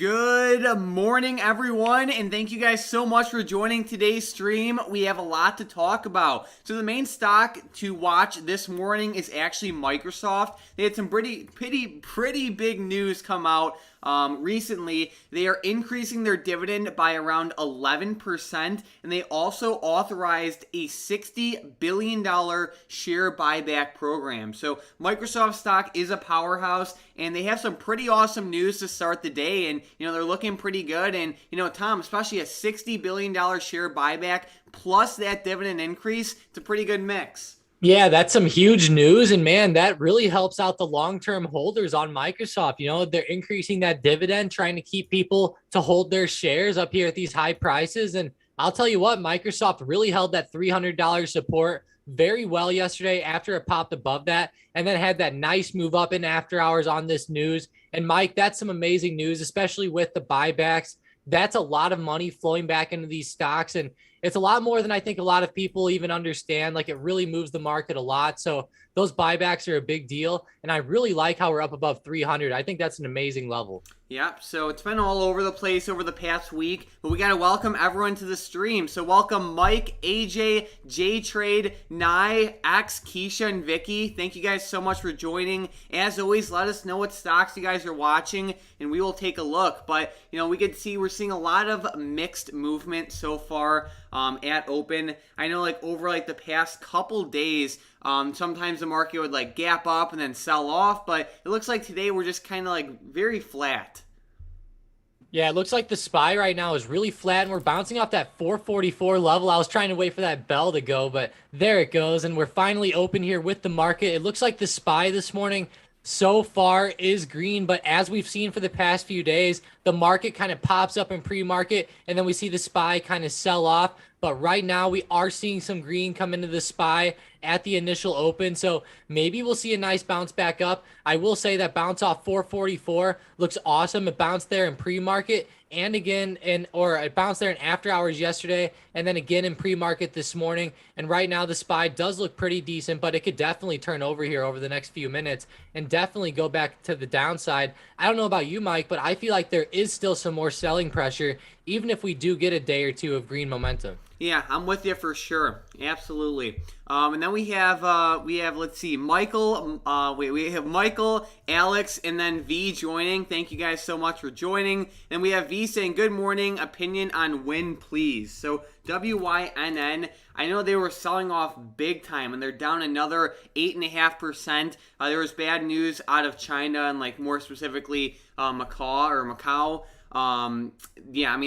Good morning, everyone, and thank you guys so much for joining today's stream. We have a lot to talk about. So the main stock to watch this morning is actually Microsoft. They had some pretty big news come out recently. They are increasing their dividend by around 11%, and they also authorized a $60 billion share buyback program. So Microsoft stock is a powerhouse, and they have some pretty awesome news to start the day, and they're looking pretty good. And Tom, especially a $60 billion share buyback plus that dividend increase, it's a pretty good mix. Yeah, that's some huge news. And man, that really helps out the long-term holders on Microsoft. They're increasing that dividend, trying to keep people to hold their shares up here at these high prices. And I'll tell you what, Microsoft really held that $300 support very well yesterday after it popped above that, and then had that nice move up in after hours on this news. And Mike, that's some amazing news, especially with the buybacks. That's a lot of money flowing back into these stocks. And it's a lot more than I think a lot of people even understand. Like, it really moves the market a lot. So those buybacks are a big deal. And I really like how we're up above 300. I think that's an amazing level. Yep, so it's been all over the place over the past week, but we got to welcome everyone to the stream. So welcome Mike, AJ, J-Trade, Nye, X, Keisha, and Vicky. Thank you guys so much for joining. As always, let us know what stocks you guys are watching, and we will take a look. But, we could see we're seeing a lot of mixed movement so far at open. I know over the past couple days, sometimes the market would gap up and then sell off, but it looks like today we're just kind of very flat. Yeah, it looks like the SPY right now is really flat, and we're bouncing off that 444 level. I was trying to wait for that bell to go, but there it goes, and we're finally open here with the market. It looks like the SPY this morning so far is green, but as we've seen for the past few days, the market kind of pops up in pre-market, and then we see the SPY kind of sell off. But right now we are seeing some green come into the SPY at the initial open, so maybe we'll see a nice bounce back up. I will say that bounce off 444 looks awesome. It bounced there in pre-market, and again or it bounced there in after hours yesterday, and then again in pre-market this morning. And right now the SPY does look pretty decent, but it could definitely turn over here over the next few minutes and definitely go back to the downside. I don't know about you, Mike, but I feel like there is still some more selling pressure, even if we do get a day or two of green momentum. Yeah, I'm with you for sure. Absolutely. And then we have let's see, Michael. We have Michael, Alex, and then V joining. Thank you guys so much for joining. And we have V saying, "Good morning. Opinion on Win, please." So WYNN. I know they were selling off big time, and they're down another 8.5%. There was bad news out of China, and more specifically Macau.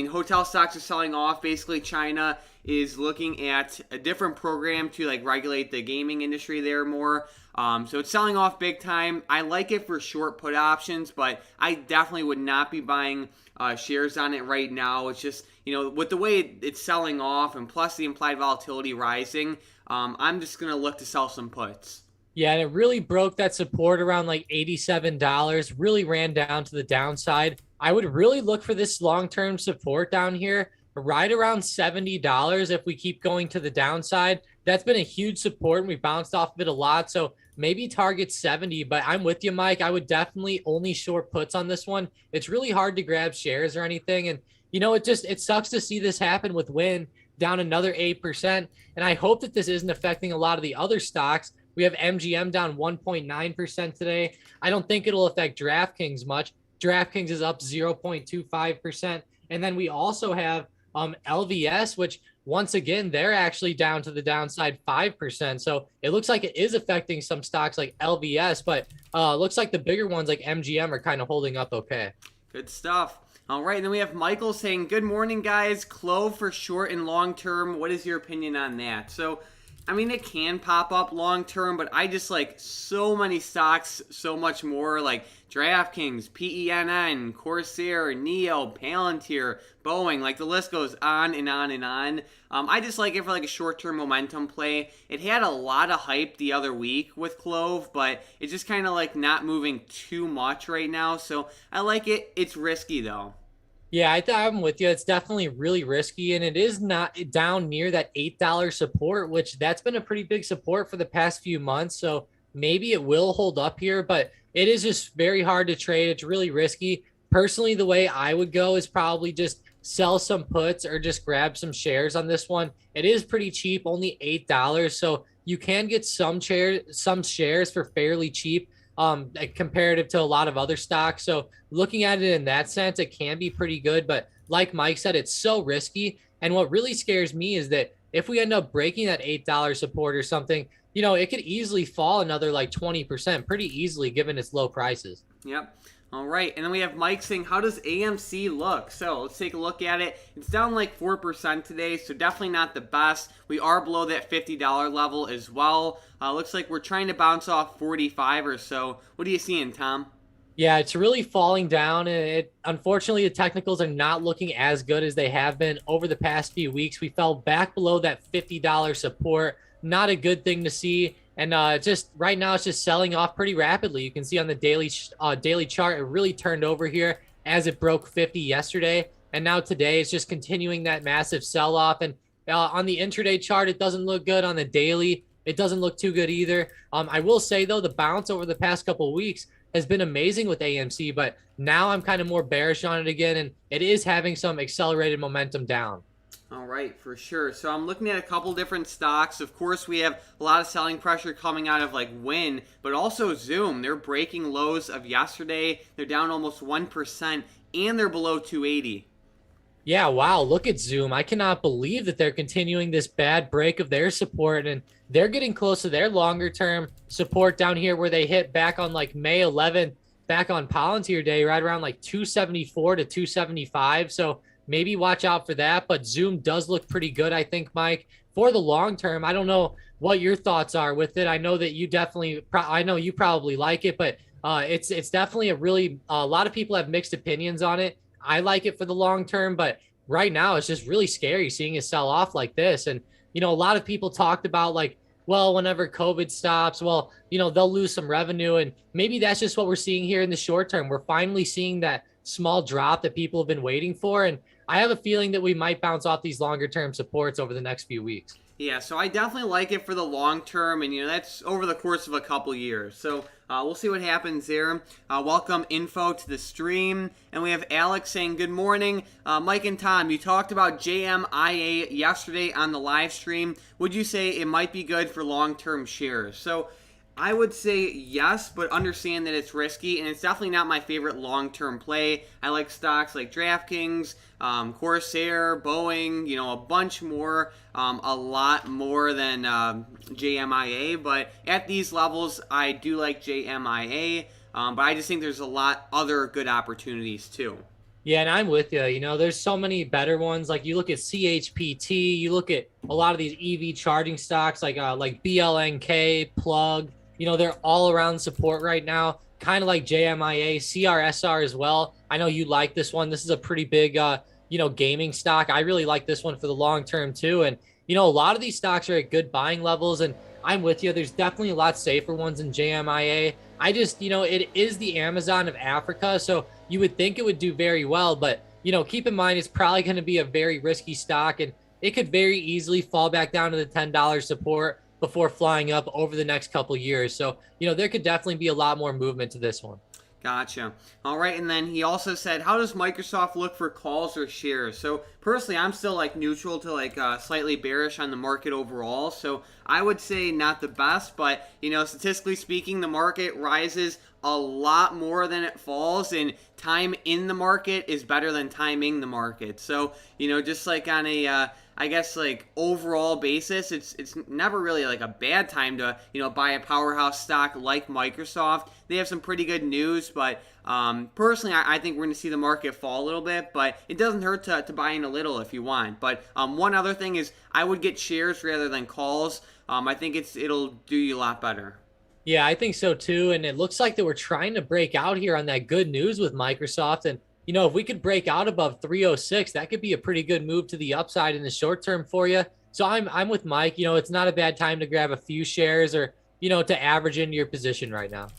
Hotel stocks are selling off. Basically, China is looking at a different program to regulate the gaming industry there more. So it's selling off big time. I like it for short put options, but I definitely would not be buying shares on it right now. It's just, with the way it's selling off, and plus the implied volatility rising, I'm just going to look to sell some puts. Yeah, and it really broke that support around $87, really ran down to the downside. I would really look for this long-term support down here, right around $70 if we keep going to the downside. That's been a huge support, and we bounced off of it a lot, so maybe target 70, but I'm with you, Mike. I would definitely only short puts on this one. It's really hard to grab shares or anything, and it sucks to see this happen with Win down another 8%, and I hope that this isn't affecting a lot of the other stocks. We have MGM down 1.9% today. I don't think it'll affect DraftKings much. DraftKings is up 0.25%. And then we also have LVS, which once again, they're actually down to the downside 5%. So it looks like it is affecting some stocks like LVS, but looks like the bigger ones like MGM are kind of holding up okay. Good stuff. All right, and then we have Michael saying, "Good morning, guys. Clove for short and long term. What is your opinion on that?" So it can pop up long term, but I just like so many stocks so much more, like DraftKings, PENN, Corsair, Neo, Palantir, Boeing, the list goes on and on and on. I just like it for a short-term momentum play. It had a lot of hype the other week with Clove, but it's just kind of not moving too much right now, so I like it. It's risky though. Yeah, I'm with you. It's definitely really risky, and it is not down near that $8 support, which that's been a pretty big support for the past few months. So maybe it will hold up here, but it is just very hard to trade. It's really risky. Personally, the way I would go is probably just sell some puts or just grab some shares on this one. It is pretty cheap, only $8. So you can get some shares for fairly cheap, comparative to a lot of other stocks. So looking at it in that sense, it can be pretty good. But like Mike said, it's so risky. And what really scares me is that if we end up breaking that $8 support or something, it could easily fall another like 20% pretty easily given its low prices. Yep. All right, and then we have Mike saying, how does AMC look? So let's take a look at it. It's down like 4% today, so definitely not the best. We are below that $50 level as well. Looks like we're trying to bounce off 45 or so. What are you seeing, Tom? Yeah, it's really falling down. And unfortunately, the technicals are not looking as good as they have been over the past few weeks. We fell back below that $50 support. Not a good thing to see. And just right now, it's just selling off pretty rapidly. You can see on the daily chart, it really turned over here as it broke 50 yesterday. And now today, it's just continuing that massive sell-off. And on the intraday chart, it doesn't look good. On the daily, it doesn't look too good either. I will say, though, the bounce over the past couple of weeks has been amazing with AMC, but now I'm kind of more bearish on it again, and it is having some accelerated momentum down. All right, for sure. So I'm looking at a couple different stocks. Of course, we have a lot of selling pressure coming out of like Win, but also Zoom. They're breaking lows of yesterday. They're down almost 1%, and they're below 280. Yeah, wow, look at Zoom. I cannot believe that they're continuing this bad break of their support, and they're getting close to their longer term support down here where they hit back on like May 11th, back on Palantir Day, right around like 274 to 275. So maybe watch out for that. But Zoom does look pretty good, I think, Mike, for the long term. I don't know what your thoughts are with it. I know that you I know you probably like it, but it's definitely a lot of people have mixed opinions on it. I like it for the long term, but right now it's just really scary seeing it sell off like this. And, a lot of people talked about like, well, whenever COVID stops, well, they'll lose some revenue. And maybe that's just what we're seeing here in the short term. We're finally seeing that small drop that people have been waiting for. And I have a feeling that we might bounce off these longer term supports over the next few weeks. Yeah, so I definitely like it for the long term, and that's over the course of a couple years. So we'll see what happens there. Welcome info to the stream, and we have Alex saying good morning, Mike and Tom. You talked about JMIA yesterday on the live stream. Would you say it might be good for long-term shares? So I would say yes, but understand that it's risky, and it's definitely not my favorite long-term play. I like stocks like DraftKings, Corsair, Boeing, a bunch more, a lot more than JMIA. But at these levels, I do like JMIA, but I just think there's a lot other good opportunities too. Yeah, and I'm with you. There's so many better ones. Like you look at CHPT, you look at a lot of these EV charging stocks like BLNK, Plug. They're all around support right now, kind of like JMIA, CRSR as well. I know you like this one. This is a pretty big, gaming stock. I really like this one for the long term too. And, a lot of these stocks are at good buying levels. And I'm with you. There's definitely a lot safer ones in JMIA. I just, it is the Amazon of Africa. So you would think it would do very well. But, keep in mind, it's probably going to be a very risky stock. And it could very easily fall back down to the $10 support before flying up over the next couple years. So, there could definitely be a lot more movement to this one. Gotcha. All right, and then he also said, how does Microsoft look for calls or shares? So personally, I'm still like neutral to like slightly bearish on the market overall. So I would say not the best, but statistically speaking, the market rises a lot more than it falls, and time in the market is better than timing the market. So just like on a I guess like overall basis, it's never really like a bad time to buy a powerhouse stock like Microsoft. They have some pretty good news, but personally, I think we're going to see the market fall a little bit. But it doesn't hurt to buy in a little if you want. But one other thing is I would get shares rather than calls. I think it'll do you a lot better. Yeah, I think so too. And it looks like that we're trying to break out here on that good news with Microsoft. And if we could break out above 306, that could be a pretty good move to the upside in the short term for you. So I'm with Mike. It's not a bad time to grab a few shares or, to average into your position right now.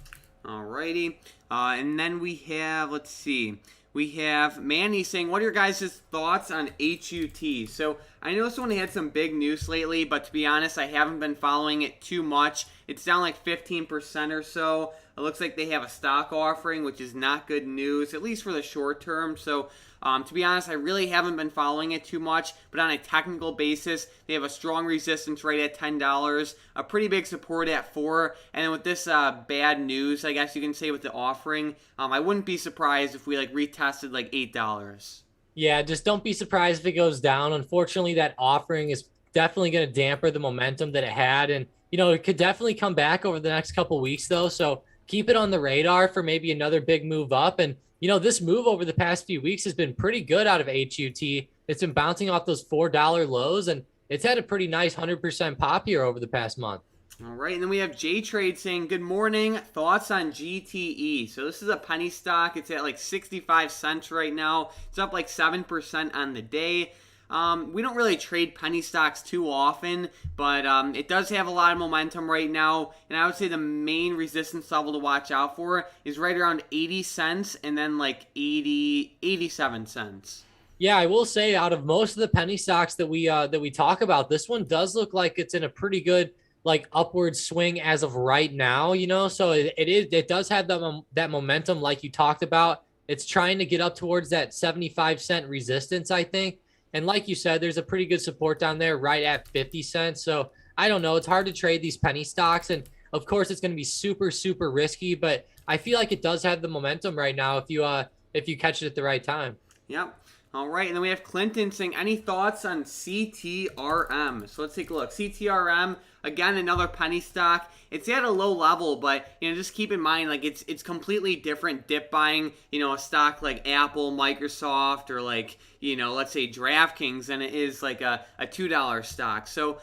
Alrighty. And then we have, let's see. we have Manny saying, what are your guys' thoughts on HUT? So I know this one had some big news lately, but to be honest, I haven't been following it too much. It's down like 15% or so. It looks like they have a stock offering, which is not good news, at least for the short term. So to be honest, I really haven't been following it too much, but on a technical basis, they have a strong resistance right at $10, a pretty big support at $4, and then with this bad news, I guess you can say, with the offering, I wouldn't be surprised if we like retested like $8. Yeah, just don't be surprised if it goes down. Unfortunately, that offering is definitely going to damper the momentum that it had, and it could definitely come back over the next couple weeks though. So keep it on the radar for maybe another big move up. And this move over the past few weeks has been pretty good out of HUT. It's been bouncing off those $4 lows, and it's had a pretty nice 100% pop here over the past month. All right, and then we have J-Trade saying, good morning, thoughts on GTE. So this is a penny stock. It's at like 65 cents right now. It's up like 7% on the day. We don't really trade penny stocks too often, but it does have a lot of momentum right now, and I would say the main resistance level to watch out for is right around 80 cents and then like 87 cents. Yeah, I will say out of most of the penny stocks that we talk about, this one does look like it's in a pretty good like upward swing as of right now, so it does have that momentum like you talked about. It's trying to get up towards that 75-cent resistance, I think. And like you said, there's a pretty good support down there right at 50 cents. So I don't know. It's hard to trade these penny stocks. And of course, it's going to be super, super risky. But I feel like it does have the momentum right now if you catch it at the right time. Yep. All right. And then we have Clinton saying, any thoughts on CTRM? So let's take a look. CTRM, again, another penny stock. It's at a low level, but just keep in mind, like it's completely different dip buying, a stock like Apple, Microsoft, or like let's say DraftKings, than it is like a $2 stock. So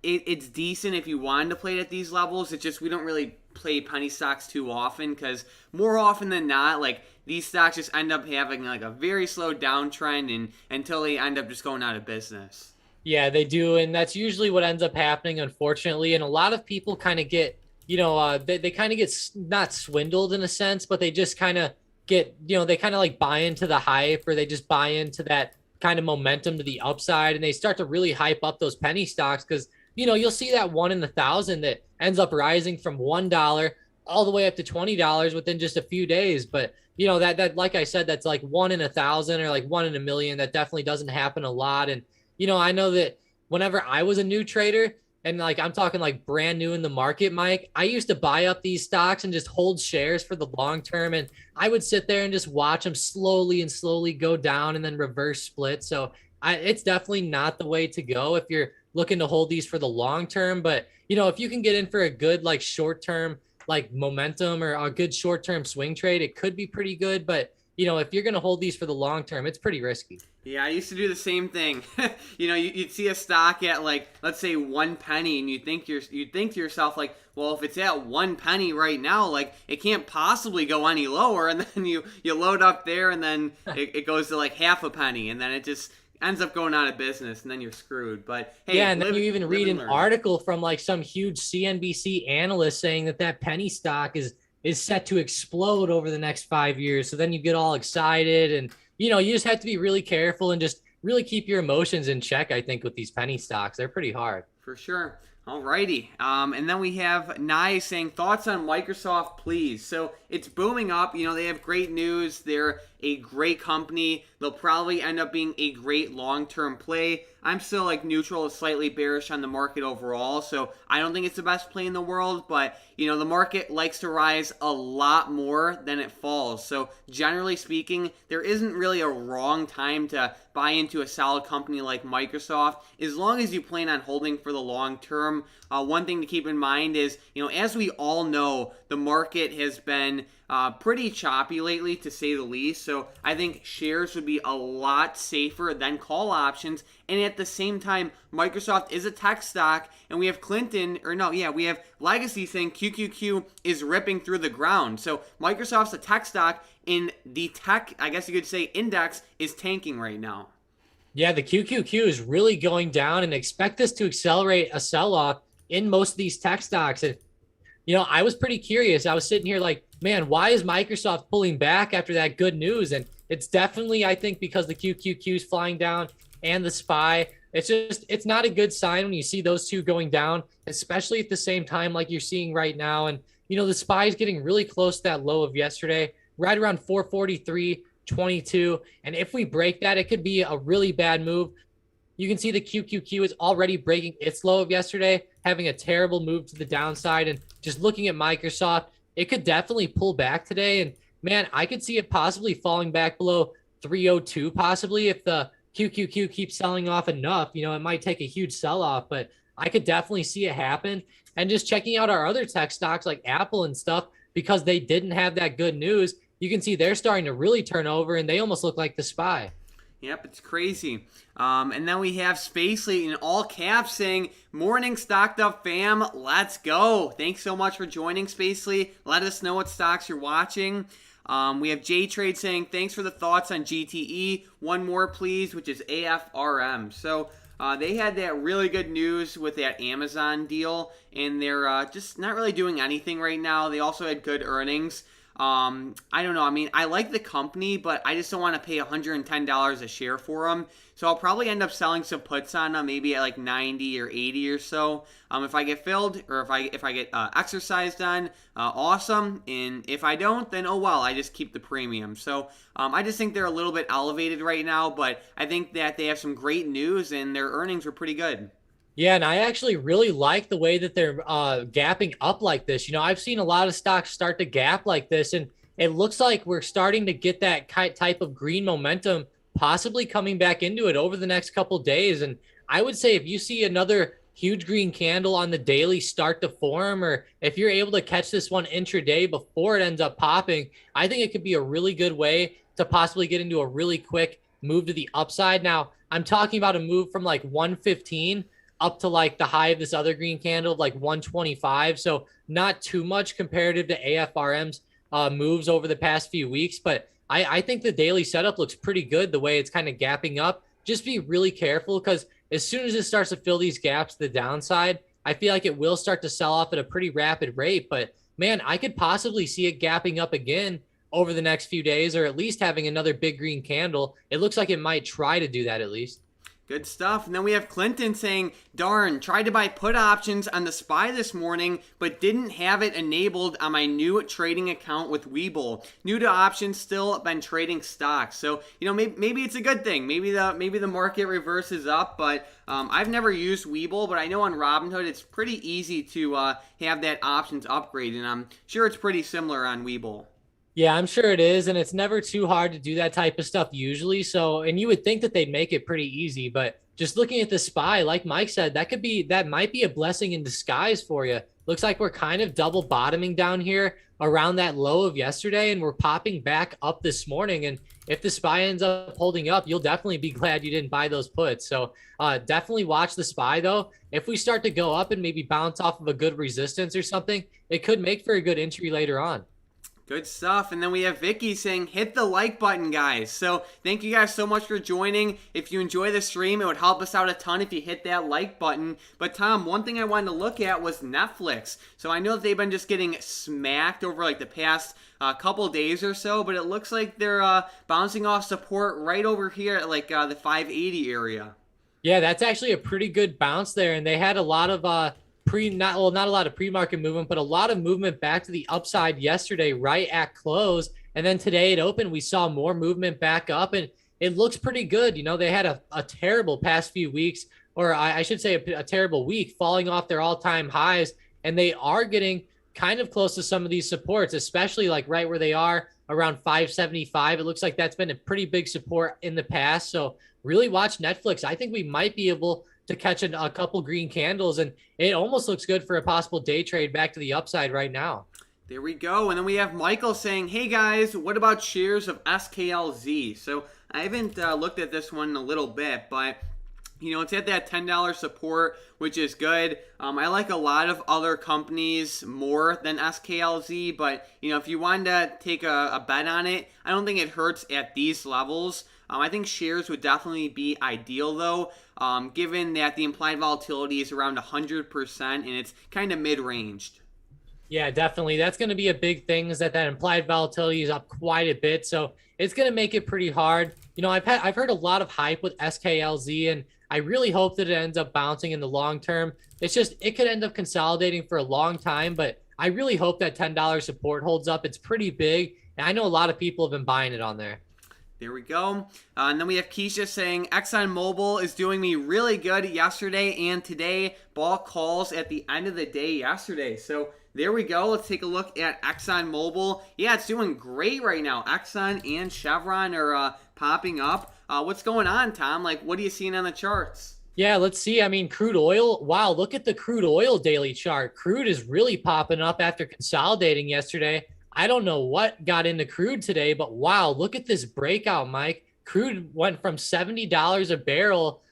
it's decent if you wanted to play it at these levels. It's just we don't really play penny stocks too often, because more often than not, like these stocks just end up having like a very slow downtrend and until they end up just going out of business. Yeah, they do, and that's usually what ends up happening, unfortunately. And a lot of people kind of get, they kind of get not swindled in a sense, but they just kind of get, they kind of like buy into the hype, or they just buy into that kind of momentum to the upside, and they start to really hype up those penny stocks because, you'll see that 1 in 1,000 that ends up rising from $1 all the way up to $20 within just a few days. But, that like I said, that's like 1 in 1,000 or like 1 in a million. That definitely doesn't happen a lot. And I know that whenever I was a new trader, and like I'm talking like brand new in the market, Mike, I used to buy up these stocks and just hold shares for the long term. And I would sit there and just watch them slowly and slowly go down and then reverse split. So it's definitely not the way to go if you're looking to hold these for the long term. But, if you can get in for a good like short term like momentum or a good short term swing trade, it could be pretty good. But if you're going to hold these for the long term, it's pretty risky. Yeah, I used to do the same thing. You'd see a stock at like, let's say 1 penny, and you'd think to yourself like, well, if it's at 1 penny right now, like it can't possibly go any lower. And then you load up there, and then it goes to like half a penny, and then it just ends up going out of business, and then you're screwed. But hey, yeah, and then you even read an article from like some huge CNBC analyst saying that penny stock is set to explode over the next 5 years. So then you get all excited, and you just have to be really careful and just really keep your emotions in check, I think, with these penny stocks. They're pretty hard. For sure. Alrighty. And then we have Nye saying, thoughts on Microsoft, please. So it's booming up. They have great news. They're a great company. They'll probably end up being a great long-term play. I'm still like neutral to slightly bearish on the market overall, so I don't think it's the best play in the world, but the market likes to rise a lot more than it falls. So generally speaking, there isn't really a wrong time to buy into a solid company like Microsoft as long as you plan on holding for the long term. One thing to keep in mind is, as we all know, the market has been pretty choppy lately, to say the least. So I think shares would be a lot safer than call options. And at the same time, Microsoft is a tech stock, and we have we have Legacy saying QQQ is ripping through the ground. So Microsoft's a tech stock, and the tech, I guess you could say, index is tanking right now. Yeah, the QQQ is really going down, and expect this to accelerate a sell-off in most of these tech stocks. And I was pretty curious. I was sitting here like, man, why is Microsoft pulling back after that good news? And It's definitely, I think, because the QQQ is flying down and the SPY. It's not a good sign when you see those two going down, especially at the same time like you're seeing right now. And, the SPY is getting really close to that low of yesterday, right around 443.22. And if we break that, it could be a really bad move. You can see the QQQ is already breaking its low of yesterday, having a terrible move to the downside. And just looking at Microsoft, it could definitely pull back today. And man, I could see it possibly falling back below 302, possibly if the QQQ keeps selling off enough. It might take a huge sell off, but I could definitely see it happen. And just checking out our other tech stocks like Apple and stuff, because they didn't have that good news, you can see they're starting to really turn over and they almost look like the SPY. Yep, it's crazy. And then we have Spacely in all caps saying, "Morning stocked up fam, let's go." Thanks so much for joining, Spacely. Let us know what stocks you're watching. We have J-Trade saying, "Thanks for the thoughts on GTE. One more, please," which is AFRM. So they had that really good news with that Amazon deal, and they're just not really doing anything right now. They also had good earnings. I don't know. I mean, I like the company, but I just don't want to pay $110 a share for them. So I'll probably end up selling some puts on them, maybe at like 90 or 80 or so. If I get filled or if I get exercise done, awesome. And if I don't, then oh well, I just keep the premium. So I just think they're a little bit elevated right now, but I think that they have some great news and their earnings were pretty good. Yeah, and I actually really like the way that they're gapping up like this. I've seen a lot of stocks start to gap like this, and it looks like we're starting to get that type of green momentum possibly coming back into it over the next couple days. And I would say if you see another huge green candle on the daily start to form, or if you're able to catch this one intraday before it ends up popping, I think it could be a really good way to possibly get into a really quick move to the upside. Now, I'm talking about a move from like 115 up to like the high of this other green candle of like 125. So not too much comparative to AFRM's moves over the past few weeks. But I think the daily setup looks pretty good the way it's kind of gapping up. Just be really careful, because as soon as it starts to fill these gaps to the downside, I feel like it will start to sell off at a pretty rapid rate. But man, I could possibly see it gapping up again over the next few days, or at least having another big green candle. It looks like it might try to do that at least. Good stuff. And then we have Clinton saying, "Darn, tried to buy put options on the SPY this morning, but didn't have it enabled on my new trading account with Webull. New to options, still been trading stocks." So, maybe it's a good thing. Maybe the market reverses up, but I've never used Webull, but I know on Robinhood it's pretty easy to have that options upgrade, and I'm sure it's pretty similar on Webull. Yeah, I'm sure it is. And it's never too hard to do that type of stuff usually. So, and you would think that they'd make it pretty easy, but just looking at the SPY, like Mike said, that might be a blessing in disguise for you. Looks like we're kind of double bottoming down here around that low of yesterday, and we're popping back up this morning. And if the SPY ends up holding up, you'll definitely be glad you didn't buy those puts. So definitely watch the SPY though. If we start to go up and maybe bounce off of a good resistance or something, it could make for a good entry later on. Good stuff. And then we have Vicky saying, "Hit the like button, guys." So thank you guys so much for joining. If you enjoy the stream, it would help us out a ton if you hit that like button. But Tom, one thing I wanted to look at was Netflix. So I know that they've been just getting smacked over like the past couple days or so, but it looks like they're bouncing off support right over here at like the 580 area. Yeah, that's actually a pretty good bounce there. And they had a lot of not a lot of pre-market movement, but a lot of movement back to the upside yesterday, right at close. And then today it opened, we saw more movement back up, and it looks pretty good. They had a terrible past few weeks, or I should say a terrible week, falling off their all-time highs. And they are getting kind of close to some of these supports, especially like right where they are around 575. It looks like that's been a pretty big support in the past. So really watch Netflix. I think we might be able to catch a couple green candles, and it almost looks good for a possible day trade back to the upside right now. There we go. And then we have Michael saying, "Hey guys, what about shares of SKLZ?" So I haven't looked at this one in a little bit, but it's at that $10 support, which is good. I like a lot of other companies more than SKLZ, but if you wanted to take a bet on it, I don't think it hurts at these levels. I think shares would definitely be ideal though, given that the implied volatility is around 100% and it's kind of mid-ranged. Yeah, definitely. That's going to be a big thing is that implied volatility is up quite a bit. So it's going to make it pretty hard. I've heard a lot of hype with SKLZ, and I really hope that it ends up bouncing in the long term. It's just it could end up consolidating for a long time, but I really hope that $10 support holds up. It's pretty big, and I know a lot of people have been buying it on there. There we go. And then we have Keisha saying, Exxon Mobil is doing me really good yesterday and today. Ball calls at the end of the day yesterday. So there we go. Let's take a look at Exxon Mobil. Yeah, it's doing great right now. Exxon and Chevron are popping up. What's going on, Tom? Like, what are you seeing on the charts? Yeah, let's see. I mean, crude oil. Wow, look at the crude oil daily chart. Crude is really popping up after consolidating yesterday. I don't know what got into crude today, but wow, look at this breakout, Mike. Crude went from $70 a barrel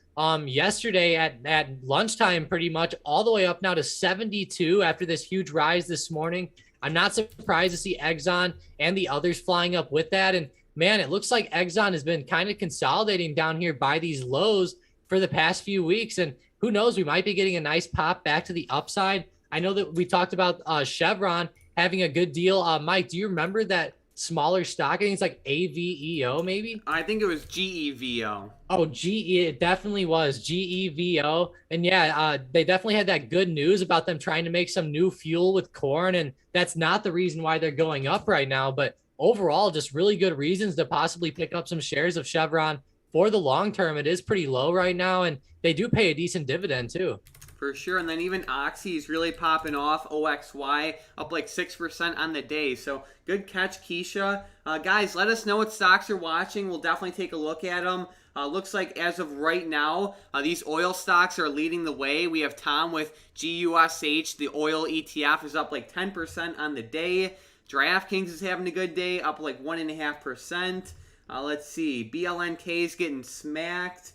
yesterday at lunchtime pretty much all the way up now to 72 after this huge rise this morning. I'm not surprised to see Exxon and the others flying up with that. And man, it looks like Exxon has been kind of consolidating down here by these lows for the past few weeks. And who knows, we might be getting a nice pop back to the upside. I know that we talked about Chevron having a good deal. Mike, do you remember that smaller stock? I think it's like AVEO maybe? I think it was GEVO. Oh, it definitely was GEVO. And yeah, they definitely had that good news about them trying to make some new fuel with corn. And that's not the reason why they're going up right now. But overall, just really good reasons to possibly pick up some shares of Chevron for the long term. It is pretty low right now, and they do pay a decent dividend too. For sure. And then even Oxy is really popping off. OXY up like 6% on the day. So good catch, Keisha. Guys, let us know what stocks you're watching. We'll definitely take a look at them. Looks like as of right now, these oil stocks are leading the way. We have Tom with GUSH. The oil ETF is up like 10% on the day. DraftKings is having a good day, up like 1.5%. Let's see. BLNK is getting smacked.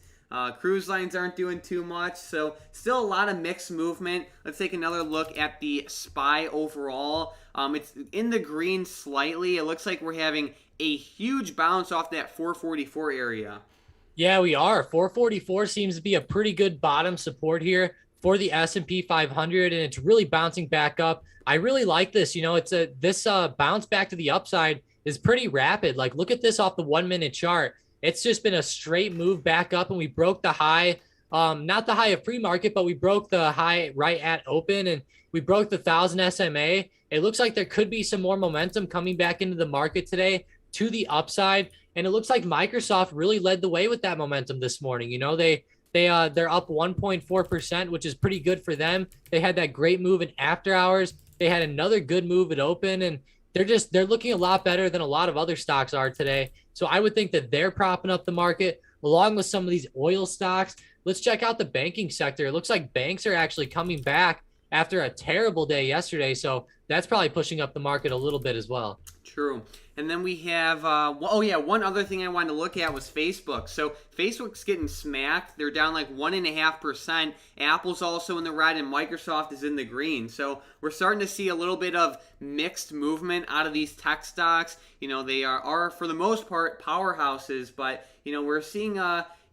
Cruise lines aren't doing too much, so still a lot of mixed movement. Let's take another look at the SPY overall. It's in the green slightly. It looks like we're having a huge bounce off that 444 area. Yeah, we are. 444 seems to be a pretty good bottom support here for the S&P 500, and it's really bouncing back up. I really like this. This bounce back to the upside is pretty rapid. Like, look at this off the 1-minute chart. It's just been a straight move back up, and we broke the high, not the high of pre-market, but we broke the high right at open, and we broke the 1,000 SMA. It looks like there could be some more momentum coming back into the market today to the upside, and it looks like Microsoft really led the way with that momentum this morning. They're up 1.4%, which is pretty good for them. They had that great move in after hours. They had another good move at open, and they're looking a lot better than a lot of other stocks are today. So I would think that they're propping up the market along with some of these oil stocks. Let's check out the banking sector. It looks like banks are actually coming back after a terrible day yesterday. So that's probably pushing up the market a little bit as well. True. And then we have, one other thing I wanted to look at was Facebook. So Facebook's getting smacked. They're down like 1.5%. Apple's also in the red, and Microsoft is in the green. So we're starting to see a little bit of mixed movement out of these tech stocks. They are for the most part powerhouses, but we're seeing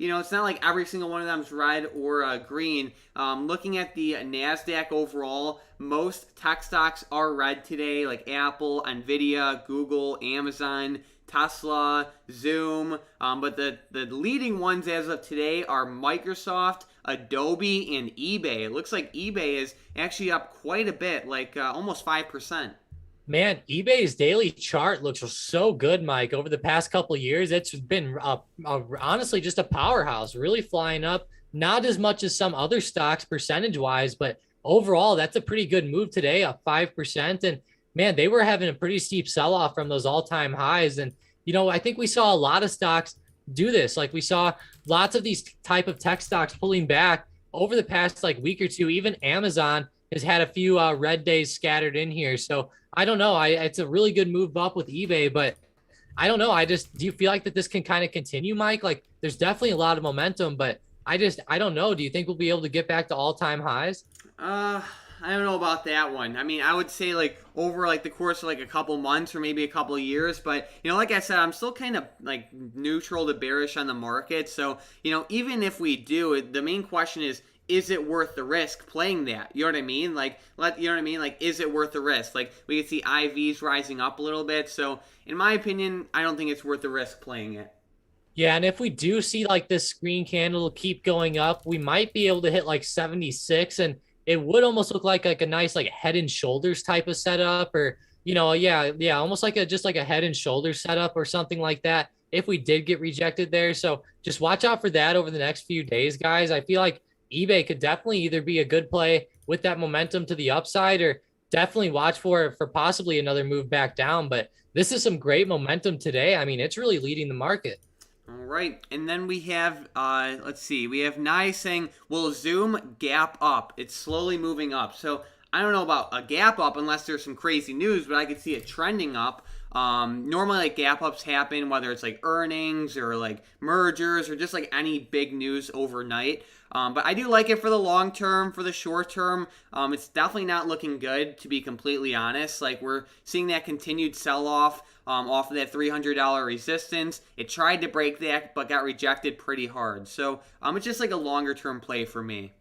it's not like every single one of them is red or green. Looking at the NASDAQ overall, most tech stocks are red today, like Apple, Nvidia, Google, Amazon, Tesla, Zoom. But the leading ones as of today are Microsoft, Adobe, and eBay. It looks like eBay is actually up quite a bit, like almost 5%. Man, eBay's daily chart looks so good, Mike. Over the past couple of years, it's been honestly just a powerhouse, really flying up. Not as much as some other stocks percentage-wise, but overall, that's a pretty good move today, up 5%. And man, they were having a pretty steep sell-off from those all-time highs. And, I think we saw a lot of stocks do this. Like, we saw lots of these type of tech stocks pulling back over the past week or two. Even Amazon has had a few red days scattered in here. So I don't know. It's a really good move up with eBay, but I don't know. Do you feel like that this can kind of continue, Mike? Like, there's definitely a lot of momentum, but I don't know. Do you think we'll be able to get back to all-time highs? I don't know about that one. I mean, I would say over the course of a couple months or maybe a couple of years, but like I said, I'm still kind of neutral to bearish on the market. So, even if we do, the main question is is it worth the risk playing that? You know what I mean? Like, is it worth the risk? Like, we can see IVs rising up a little bit. So, in my opinion, I don't think it's worth the risk playing it. Yeah, and if we do see like this green candle keep going up, we might be able to hit like 76, and it would almost look like a nice like head and shoulders type of setup, or yeah, almost like a just like a head and shoulders setup or something like that if we did get rejected there. So just watch out for that over the next few days, guys. I feel like eBay could definitely either be a good play with that momentum to the upside, or definitely watch for possibly another move back down. But this is some great momentum today. I mean, it's really leading the market. All right, and then we have, let's see, we have Nye saying, will Zoom gap up? It's slowly moving up. So I don't know about a gap up unless there's some crazy news, but I could see it trending up. Normally, like, gap ups happen, whether it's like earnings or like mergers or just like any big news overnight. But I do like it for the long term. For the short term, it's definitely not looking good, to be completely honest. Like, we're seeing that continued sell-off off of that $300 resistance. It tried to break that, but got rejected pretty hard. So it's just like a longer-term play for me.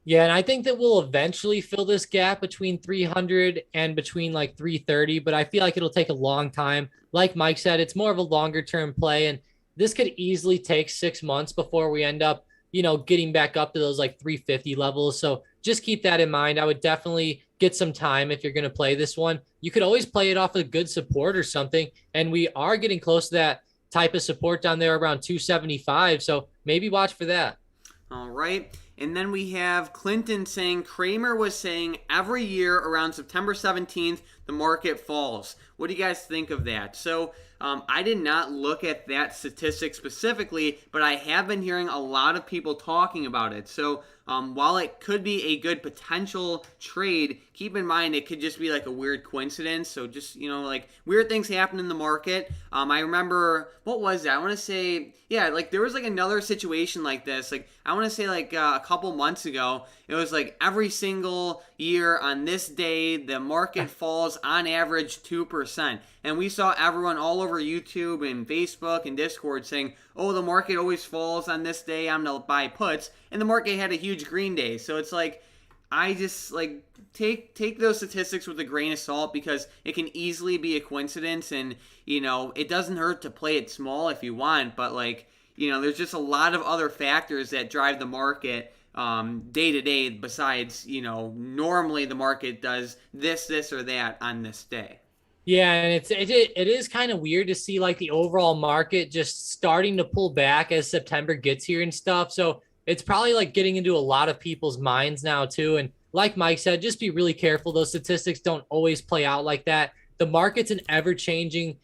Yeah, and I think that we'll eventually fill this gap between 300 and between like 330, but I feel like it'll take a long time. Like Mike said, it's more of a longer term play, and this could easily take 6 months before we end up, getting back up to those like 350 levels. So just keep that in mind. I would definitely get some time if you're going to play this one. You could always play it off a good support or something, and we are getting close to that type of support down there around 275. So maybe watch for that. All right. And then we have Clinton saying, Kramer was saying every year around September 17th, the market falls. What do you guys think of that? So I did not look at that statistic specifically, but I have been hearing a lot of people talking about it. So while it could be a good potential trade, keep in mind it could just be like a weird coincidence. So just, like weird things happen in the market. I remember, what was that? I want to say, yeah, like there was like another situation like this. Like I want to say like a couple months ago, it was like every single year on this day, the market falls on average 2%. And we saw everyone all over YouTube and Facebook and Discord saying, oh, the market always falls on this day, I'm going to buy puts. And the market had a huge green day. So it's like, I just like take those statistics with a grain of salt, because it can easily be a coincidence, and it doesn't hurt to play it small if you want, but like there's just a lot of other factors that drive the market day to day besides normally the market does this or that on this day. Yeah, and it is kind of weird to see like the overall market just starting to pull back as September gets here and stuff. So it's probably like getting into a lot of people's minds now too. And like Mike said, just be really careful. Those statistics don't always play out like that. The market's an ever-changing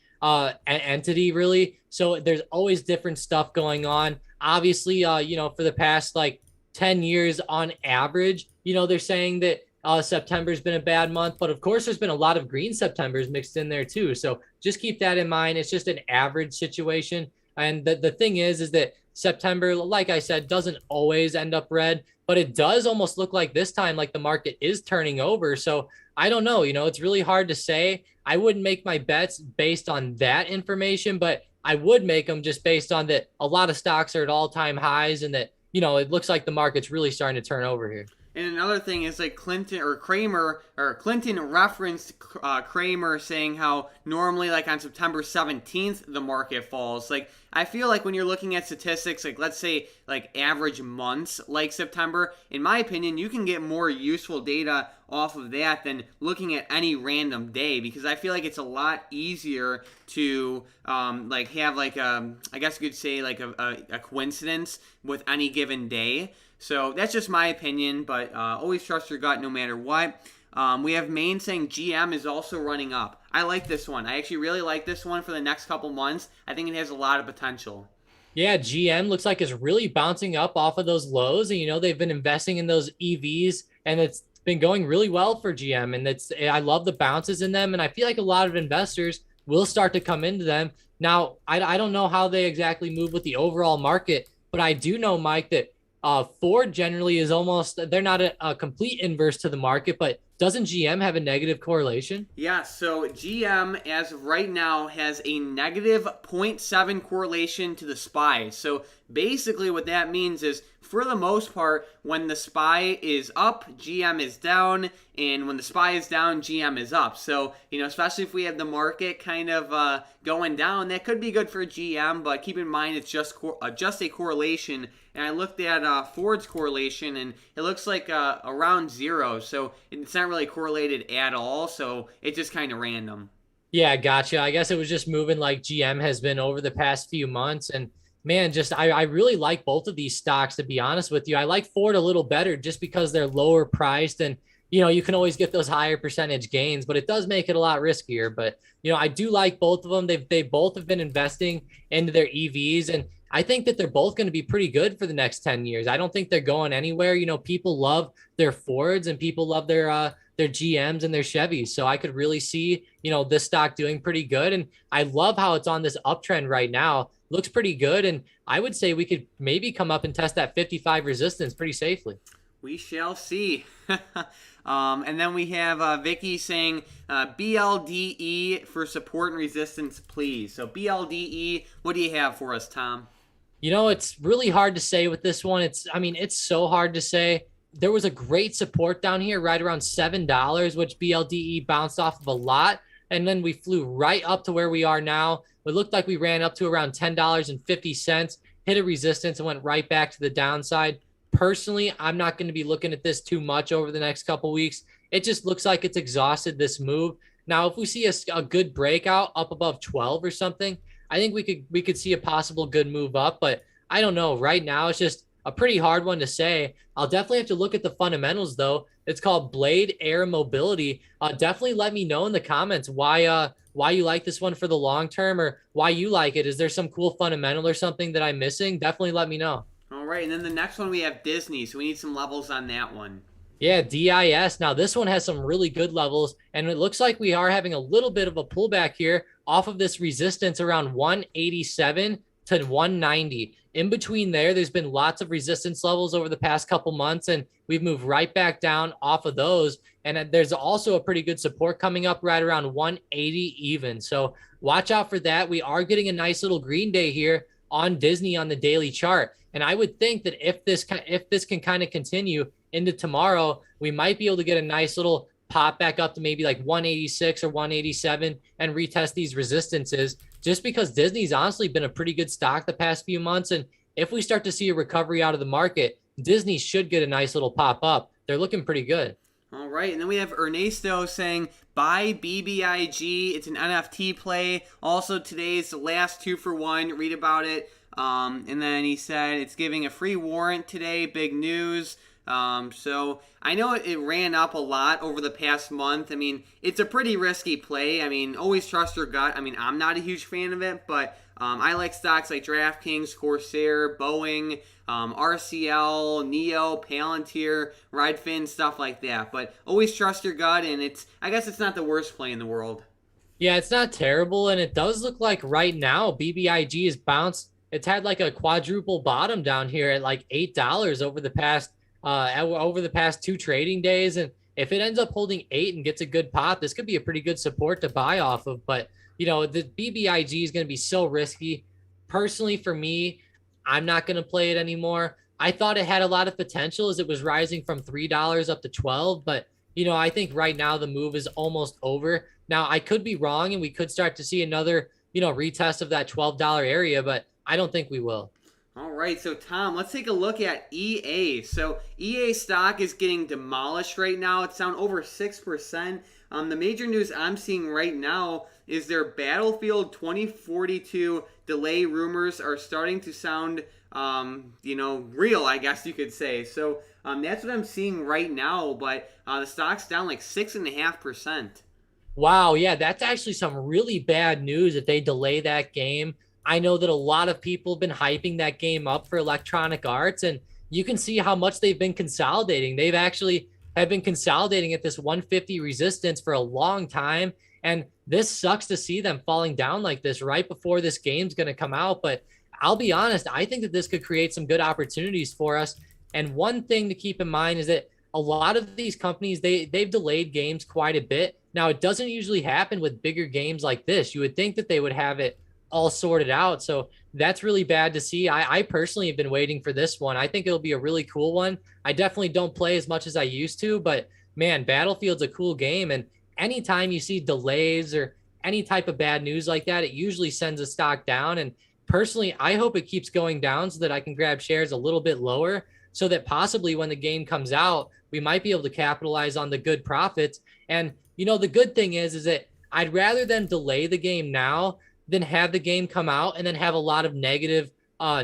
entity, really. So there's always different stuff going on. Obviously, for the past like 10 years on average, they're saying that September's been a bad month, but of course there's been a lot of green Septembers mixed in there too. So just keep that in mind. It's just an average situation. And the thing is that September, like I said, doesn't always end up red, but it does almost look like this time, like the market is turning over. So I don't know, it's really hard to say. I wouldn't make my bets based on that information, but I would make them just based on that a lot of stocks are at all-time highs, and that, it looks like the market's really starting to turn over here. And another thing is like Clinton referenced Kramer saying how normally like on September 17th the market falls. Like I feel like when you're looking at statistics, like let's say like average months like September, in my opinion, you can get more useful data off of that than looking at any random day, because I feel like it's a lot easier to like have like I guess you could say like a coincidence with any given day. So that's just my opinion, but always trust your gut no matter what. We have Maine saying GM is also running up. I like this one. I actually really like this one for the next couple months. I think it has a lot of potential. Yeah, GM looks like it's really bouncing up off of those lows, and they've been investing in those EVs, and it's been going really well for GM, and I love the bounces in them, and I feel like a lot of investors will start to come into them. Now, I don't know how they exactly move with the overall market, but I do know, Mike, that Ford generally is almost, they're not a complete inverse to the market, but Doesn't GM have a negative correlation? Yeah, so GM, as of right now, has a negative zero point 0.7 correlation to the SPY. So basically, what that means is, for the most part, when the SPY is up, GM is down, and when the SPY is down, GM is up. So, especially if we have the market kind of going down, that could be good for GM, but keep in mind it's just a correlation. And I looked at Ford's correlation, and it looks like around 0. So it's not really correlated at all. So it's just kind of random. Yeah, gotcha. I guess it was just moving like GM has been over the past few months. And man, I really like both of these stocks, to be honest with you. I like Ford a little better just because they're lower priced and, you can always get those higher percentage gains, but it does make it a lot riskier. But, I do like both of them. They both have been investing into their EVs, and I think that they're both going to be pretty good for the next 10 years. I don't think they're going anywhere. People love their Fords and people love their GMs and their Chevys. So I could really see, this stock doing pretty good. And I love how it's on this uptrend right now. Looks pretty good. And I would say we could maybe come up and test that 55 resistance pretty safely. We shall see. And then we have Vicky saying BLDE for support and resistance, please. So BLDE, what do you have for us, Tom? It's really hard to say with this one. It's so hard to say. There was a great support down here right around $7, which BLDE bounced off of a lot. And then we flew right up to where we are now. It looked like we ran up to around $10.50, hit a resistance and went right back to the downside. Personally, I'm not going to be looking at this too much over the next couple weeks. It just looks like it's exhausted this move. Now, if we see a good breakout up above 12 or something, I think we could see a possible good move up, but I don't know. Right now, it's just a pretty hard one to say. I'll definitely have to look at the fundamentals, though. It's called Blade Air Mobility. Definitely let me know in the comments why you like this one for the long term, or why you like it. Is there some cool fundamental or something that I'm missing? Definitely let me know. All right, and then the next one we have Disney, so we need some levels on that one. Yeah, DIS. Now, this one has some really good levels, and it looks like we are having a little bit of a pullback here off of this resistance around 187 to 190. In between there's been lots of resistance levels over the past couple months, and we've moved right back down off of those. And there's also a pretty good support coming up right around 180 even. So watch out for that. We are getting a nice little green day here on Disney on the daily chart. And I would think that if this can kind of continue into tomorrow, we might be able to get a nice little pop back up to maybe like 186 or 187 and retest these resistances, just because Disney's honestly been a pretty good stock the past few months. And if we start to see a recovery out of the market, Disney should get a nice little pop up. They're looking pretty good. All right, and then we have Ernesto saying, buy BBIG. It's an NFT play. Also, today's the last 2-for-1. Read about it. And then he said it's giving a free warrant today. Big news. So I know it ran up a lot over the past month. I mean, it's a pretty risky play. I mean, always trust your gut. I mean, I'm not a huge fan of it, but I like stocks like DraftKings, Corsair, Boeing, RCL, Neo, Palantir, Redfin, stuff like that. But always trust your gut, and I guess it's not the worst play in the world. Yeah, it's not terrible, and it does look like right now BBIG is bounced. It's had like a quadruple bottom down here at like $8 over the past 2 trading days. And if it ends up holding 8 and gets a good pop, this could be a pretty good support to buy off of. But, the BBIG is going to be so risky. Personally, for me, I'm not going to play it anymore. I thought it had a lot of potential as it was rising from $3 up to 12. But, I think right now the move is almost over. Now, I could be wrong and we could start to see another, retest of that $12 area, but I don't think we will. All right, so Tom, let's take a look at EA. So EA stock is getting demolished right now. It's down over 6%. The major news I'm seeing right now is their Battlefield 2042 delay rumors are starting to sound, real, I guess you could say. So that's what I'm seeing right now, but the stock's down like 6.5%. Wow, yeah, that's actually some really bad news if they delay that game. I know that a lot of people have been hyping that game up for Electronic Arts, and you can see how much they've been consolidating. They've actually have been consolidating at this 150 resistance for a long time, and this sucks to see them falling down like this right before this game's going to come out. But I'll be honest, I think that this could create some good opportunities for us. And one thing to keep in mind is that a lot of these companies, they've delayed games quite a bit. Now, it doesn't usually happen with bigger games like this. You would think that they would have it all sorted out. So that's really bad to see. I personally have been waiting for this one. I think it'll be a really cool one. I definitely don't play as much as I used to, but man, Battlefield's a cool game. And anytime you see delays or any type of bad news like that, it usually sends a stock down. And personally, I hope it keeps going down so that I can grab shares a little bit lower, so that possibly when the game comes out, we might be able to capitalize on the good profits. And, the good thing is that I'd rather them delay the game now than have the game come out and then have a lot of negative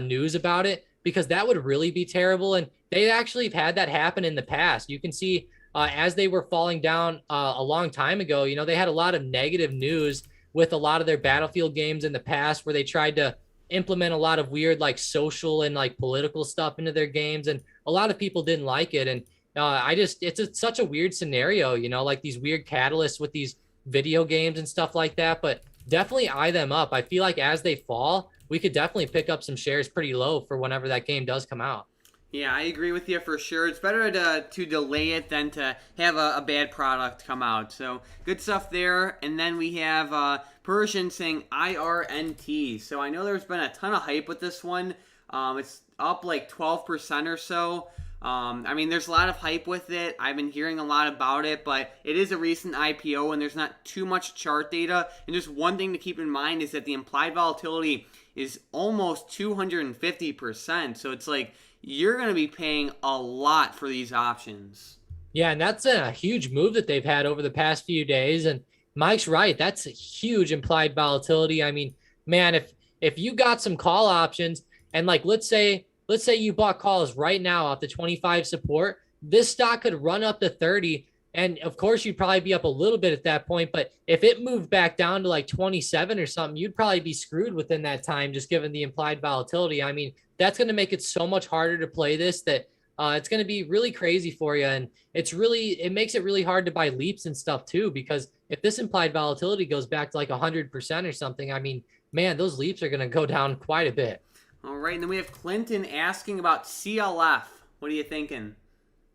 news about it, because that would really be terrible. And they actually have had that happen in the past. You can see as they were falling down a long time ago, they had a lot of negative news with a lot of their Battlefield games in the past, where they tried to implement a lot of weird like social and like political stuff into their games, and a lot of people didn't like it. And it's such a weird scenario, like these weird catalysts with these video games and stuff like that. But definitely eye them up. I feel like as they fall, we could definitely pick up some shares pretty low for whenever that game does come out. Yeah, I agree with you for sure. It's better to delay it than to have a bad product come out. So good stuff there. And then we have Persian saying IRNT. So I know there's been a ton of hype with this one. It's up like 12% or so. There's a lot of hype with it. I've been hearing a lot about it, but it is a recent IPO and there's not too much chart data. And just one thing to keep in mind is that the implied volatility is almost 250%. So it's like you're going to be paying a lot for these options. Yeah, and that's a huge move that they've had over the past few days. And Mike's right. That's a huge implied volatility. I mean, man, if you got some call options and like, let's say you bought calls right now off the 25 support, this stock could run up to 30. And of course, you'd probably be up a little bit at that point. But if it moved back down to like 27 or something, you'd probably be screwed within that time, just given the implied volatility. I mean, that's going to make it so much harder to play this that it's going to be really crazy for you. And it makes it really hard to buy leaps and stuff too, because if this implied volatility goes back to like 100% or something, I mean, man, those leaps are going to go down quite a bit. All right, and then we have Clinton asking about CLF. What are you thinking?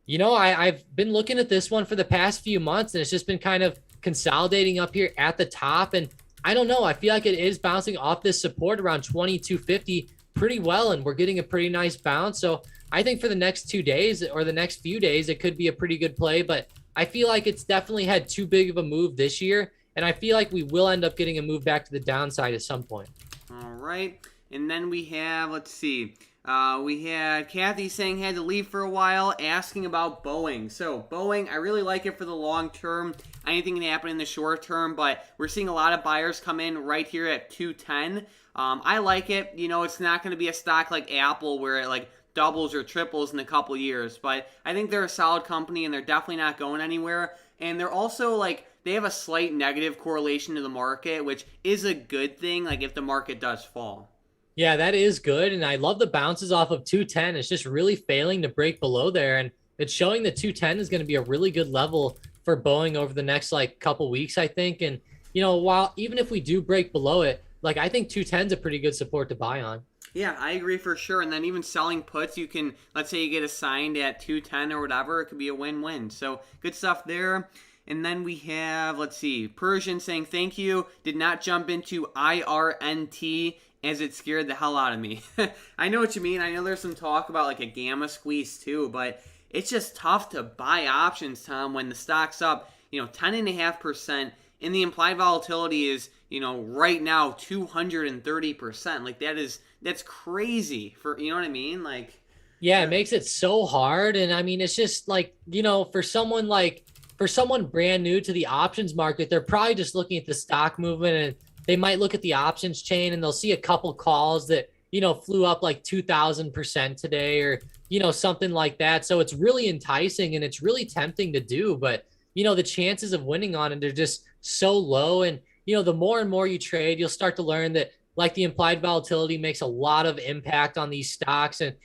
I've been looking at this one for the past few months, and it's just been kind of consolidating up here at the top. And I don't know, I feel like it is bouncing off this support around 2250 pretty well, and we're getting a pretty nice bounce. So I think for the next 2 days or the next few days, it could be a pretty good play. But I feel like it's definitely had too big of a move this year, and I feel like we will end up getting a move back to the downside at some point. All right. And then we have, we had Kathy saying had to leave for a while, asking about Boeing. So Boeing, I really like it for the long term. Anything can happen in the short term, but we're seeing a lot of buyers come in right here at 210. I like it. It's not going to be a stock like Apple where it like doubles or triples in a couple years, but I think they're a solid company and they're definitely not going anywhere. And they're also they have a slight negative correlation to the market, which is a good thing, like if the market does fall. Yeah, that is good. And I love the bounces off of 210. It's just really failing to break below there. And it's showing that 210 is going to be a really good level for Boeing over the next couple weeks, I think. And, while even if we do break below it, I think 210 is a pretty good support to buy on. Yeah, I agree for sure. And then even selling puts, you can, let's say you get assigned at 210 or whatever, it could be a win-win. So good stuff there. And then we have, Persian saying thank you. Did not jump into IRNT as it scared the hell out of me. I know what you mean. I know there's some talk about a gamma squeeze too, but it's just tough to buy options, Tom, when the stock's up, 10.5%, and the implied volatility is, right now 230%. That's crazy for, you know what I mean? Yeah, it makes it so hard. And I mean, it's just for someone brand new to the options market, they're probably just looking at the stock movement, and they might look at the options chain and they'll see a couple calls that, flew up 2,000% today or, something like that. So it's really enticing and it's really tempting to do, but, the chances of winning on it are just so low. And, the more and more you trade, you'll start to learn that the implied volatility makes a lot of impact on these stocks. And,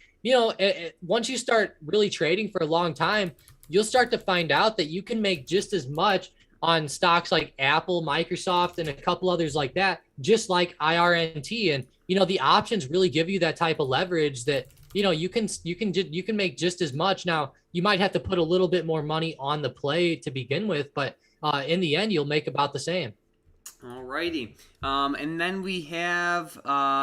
once you start really trading for a long time, you'll start to find out that you can make just as much on stocks like Apple, Microsoft, and a couple others like that, just like IRNT. And, the options really give you that type of leverage that, you can make just as much. Now, you might have to put a little bit more money on the play to begin with, but in the end, you'll make about the same. Alrighty. And then we have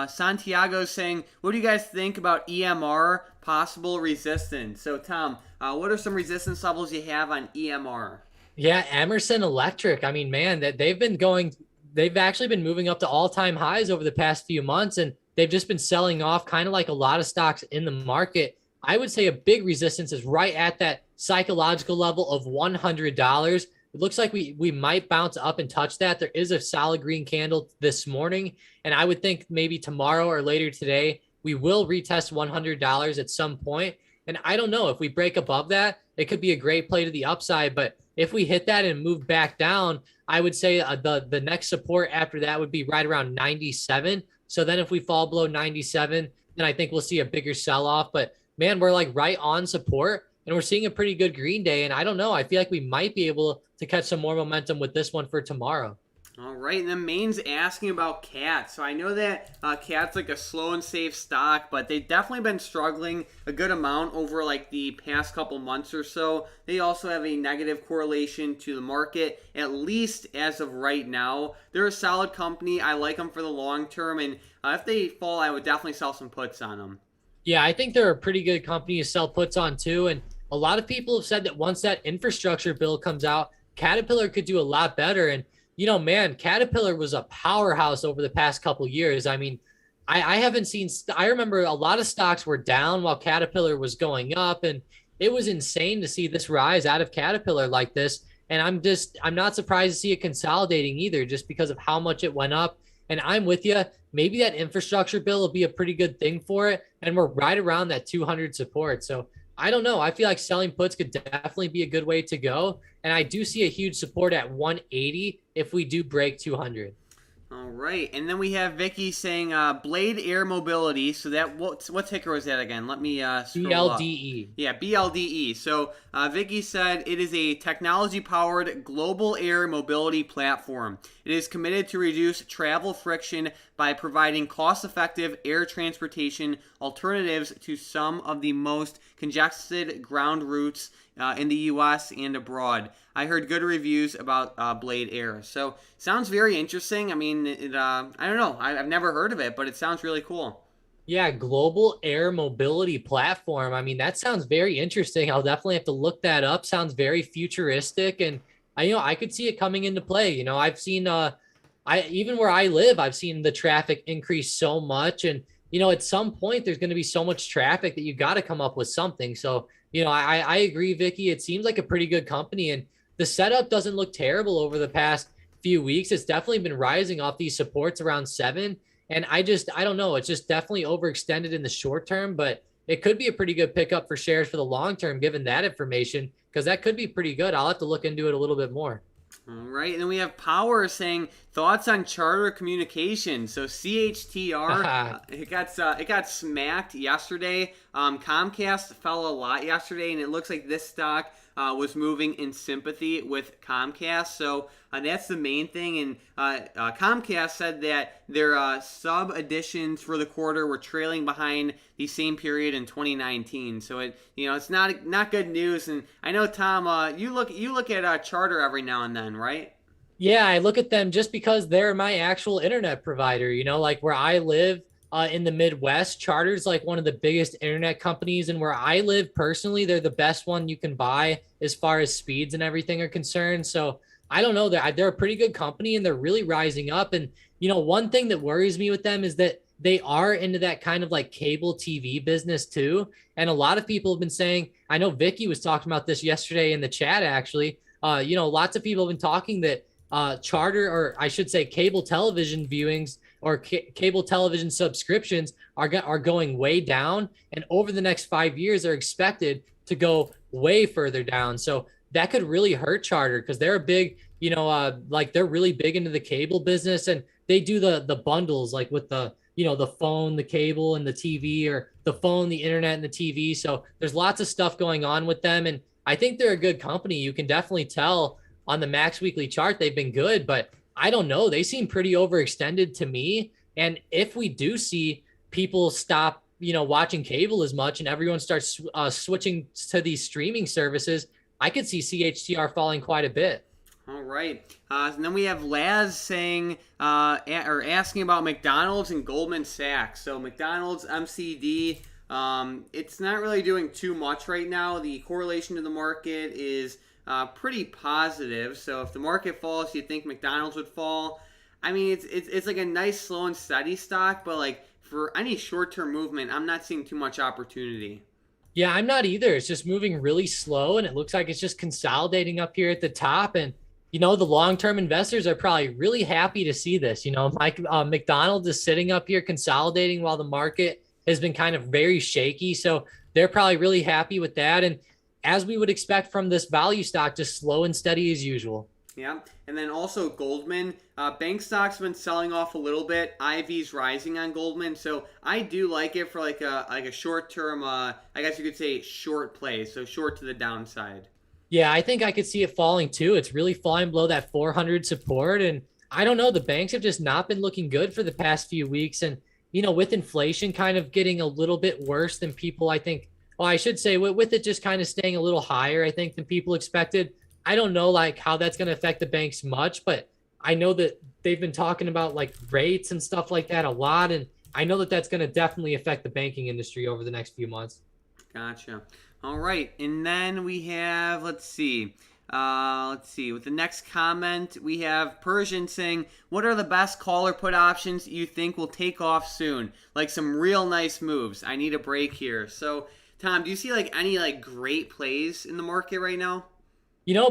Santiago saying, what do you guys think about EMR possible resistance? So, Tom, what are some resistance levels you have on EMR? Yeah, Emerson Electric. I mean, man, that they've actually been moving up to all-time highs over the past few months, and they've just been selling off kind of like a lot of stocks in the market. I would say a big resistance is right at that psychological level of $100. It looks like we might bounce up and touch that. There is a solid green candle this morning, and I would think maybe tomorrow or later today, we will retest $100 at some point. And I don't know if we break above that, it could be a great play to the upside. But if we hit that and move back down, I would say the next support after that would be right around 97. So then if we fall below 97, then I think we'll see a bigger sell off. But man, we're like right on support, and we're seeing a pretty good green day. And I don't know, I feel like we might be able to catch some more momentum with this one for tomorrow. All right, and then Maine's asking about CAT. So I know that CAT's like a slow and safe stock, but they've definitely been struggling a good amount over like the past couple months or so. They also have a negative correlation to the market, at least as of right now. They're a solid company. I like them for the long term, and if they fall, I would definitely sell some puts on them. Yeah, I think they're a pretty good company to sell puts on too. And a lot of people have said that once that infrastructure bill comes out, Caterpillar could do a lot better. And man, Caterpillar was a powerhouse over the past couple years. I mean, I haven't seen, I remember a lot of stocks were down while Caterpillar was going up, and it was insane to see this rise out of Caterpillar like this. And I'm not surprised to see it consolidating either, just because of how much it went up. And I'm with you. Maybe that infrastructure bill will be a pretty good thing for it. And we're right around that 200 support. So I don't know. I feel like selling puts could definitely be a good way to go. And I do see a huge support at 180 if we do break 200. All right, and then we have Vicky saying Blade Air Mobility. So that what ticker was that again? Let me scroll up. BLDE. Yeah, BLDE. So Vicky said it is a technology-powered global air mobility platform. It is committed to reduce travel friction by providing cost-effective air transportation alternatives to some of the most congested ground routes in the U.S. and abroad. I heard good reviews about Blade Air. So sounds very interesting. I mean, I don't know. I've never heard of it, but it sounds really cool. Yeah, global air mobility platform. I mean, that sounds very interesting. I'll definitely have to look that up. Sounds very futuristic, and I could see it coming into play. I've seen even where I live, I've seen the traffic increase so much, and at some point there's going to be so much traffic that you got to come up with something. So I agree, Vicky. It seems like a pretty good company, and the setup doesn't look terrible over the past few weeks. It's definitely been rising off these supports around 7. And I don't know. It's just definitely overextended in the short term, but it could be a pretty good pickup for shares for the long term, given that information, because that could be pretty good. I'll have to look into it a little bit more. All right, and then we have Power saying thoughts on Charter Communications. So CHTR, it got smacked yesterday. Comcast fell a lot yesterday, and it looks like this stock was moving in sympathy with Comcast. So that's the main thing. And Comcast said that their sub additions for the quarter were trailing behind the same period in 2019. So it's not good news. And I know, Tom, you look at Charter every now and then, right? Yeah, I look at them just because they're my actual internet provider. Like where I live in the Midwest, Charter's like one of the biggest internet companies. And where I live personally, they're the best one you can buy as far as speeds and everything are concerned. So I don't know, they're a pretty good company, and they're really rising up. And, one thing that worries me with them is that they are into that kind of like cable TV business too. And a lot of people have been saying, I know Vicky was talking about this yesterday in the chat, actually. Lots of people have been talking that Charter, or I should say cable television viewings or cable television subscriptions are going way down, and over the next 5 years are expected to go way further down. So that could really hurt Charter, because they're a big, they're really big into the cable business, and they do the bundles like with the the phone, the cable, and the TV, or the phone, the internet, and the TV. So there's lots of stuff going on with them, and I think they're a good company. You can definitely tell on the Max Weekly chart they've been good, but I don't know. They seem pretty overextended to me. And if we do see people stop watching cable as much and everyone starts switching to these streaming services, I could see CHTR falling quite a bit. All right. And then we have Laz saying or asking about McDonald's and Goldman Sachs. So McDonald's MCD, it's not really doing too much right now. The correlation to the market is pretty positive. So if the market falls, you think McDonald's would fall. I mean, it's like a nice slow and steady stock, but like for any short-term movement, I'm not seeing too much opportunity. Yeah, I'm not either. It's just moving really slow and it looks like it's just consolidating up here at the top. And, the long-term investors are probably really happy to see this. Mike McDonald is sitting up here consolidating while the market has been kind of very shaky. So they're probably really happy with that. And as we would expect from this value stock, just slow and steady as usual. Yeah, and then also Goldman. Bank stocks have been selling off a little bit. IV's rising on Goldman, so I do like it for like a short term. I guess you could say short play, so short to the downside. Yeah, I think I could see it falling too. It's really falling below that 400 support, and I don't know. The banks have just not been looking good for the past few weeks, and with inflation kind of getting a little bit worse than people, I think. Well, I should say with it just kind of staying a little higher, I think, than people expected. I don't know like how that's going to affect the banks much, but I know that they've been talking about like rates and stuff like that a lot. And I know that that's going to definitely affect the banking industry over the next few months. Gotcha. All right. And then we have, let's see. With the next comment, we have Persian saying, what are the best call or put options you think will take off soon? Like some real nice moves. I need a break here. So, Tom, do you see like any like great plays in the market right now?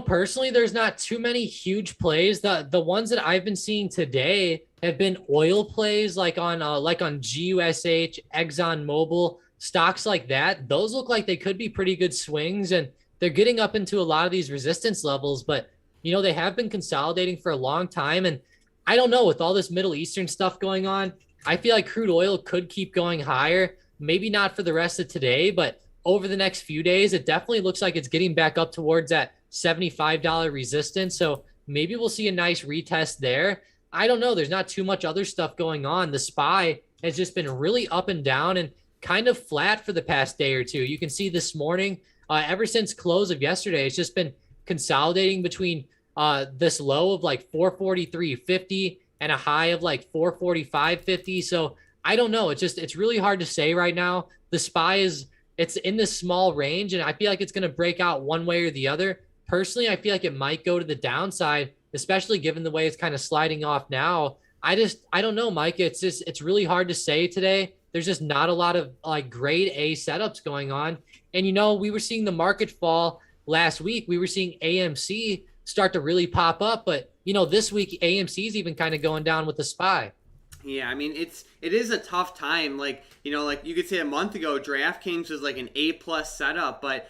Personally, there's not too many huge plays. The ones that I've been seeing today have been oil plays like on GUSH, Exxon Mobil, stocks like that. Those look like they could be pretty good swings, and they're getting up into a lot of these resistance levels, but they have been consolidating for a long time. And I don't know, with all this Middle Eastern stuff going on, I feel like crude oil could keep going higher. Maybe not for the rest of today, but over the next few days, it definitely looks like it's getting back up towards that $75 resistance. So maybe we'll see a nice retest there. I don't know. There's not too much other stuff going on. The SPY has just been really up and down and kind of flat for the past day or two. You can see this morning, ever since close of yesterday, it's just been consolidating between this low of like 443.50 and a high of like 445.50. So I don't know. It's really hard to say right now. The SPY it's in this small range, and I feel like it's going to break out one way or the other. Personally, I feel like it might go to the downside, especially given the way it's kind of sliding off now. I don't know, Mike. It's really hard to say today. There's just not a lot of like grade A setups going on. And, we were seeing the market fall last week. We were seeing AMC start to really pop up. But, this week AMC is even kind of going down with the SPY. Yeah, I mean it is a tough time. Like you could say a month ago, DraftKings was like an A+ setup, but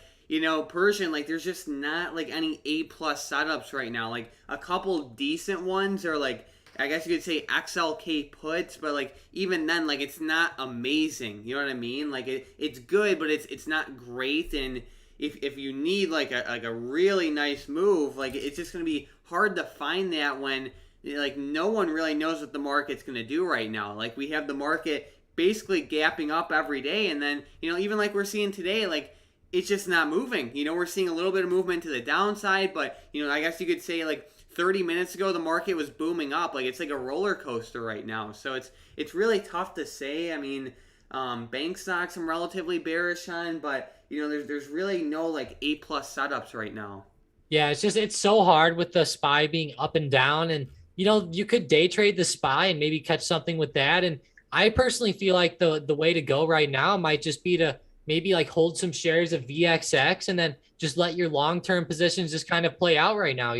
Persian, like there's just not like any A+ setups right now. Like a couple decent ones are like, I guess you could say XLK puts, but like even then, like it's not amazing. You know what I mean? Like it's good, but it's not great. And if you need like a really nice move, like it's just gonna be hard to find that when like no one really knows what the market's going to do right now. Like we have the market basically gapping up every day, and then even like we're seeing today, like it's just not moving. We're seeing a little bit of movement to the downside, but I guess you could say like 30 minutes ago the market was booming up. Like it's like a roller coaster right now. So it's really tough to say. I mean, bank stocks I'm relatively bearish on, but there's really no like A+ setups right now. Yeah, it's so hard with the SPY being up and down, and you could day trade the SPY and maybe catch something with that. And I personally feel like the way to go right now might just be to maybe like hold some shares of VXX and then just let your long-term positions just kind of play out right now.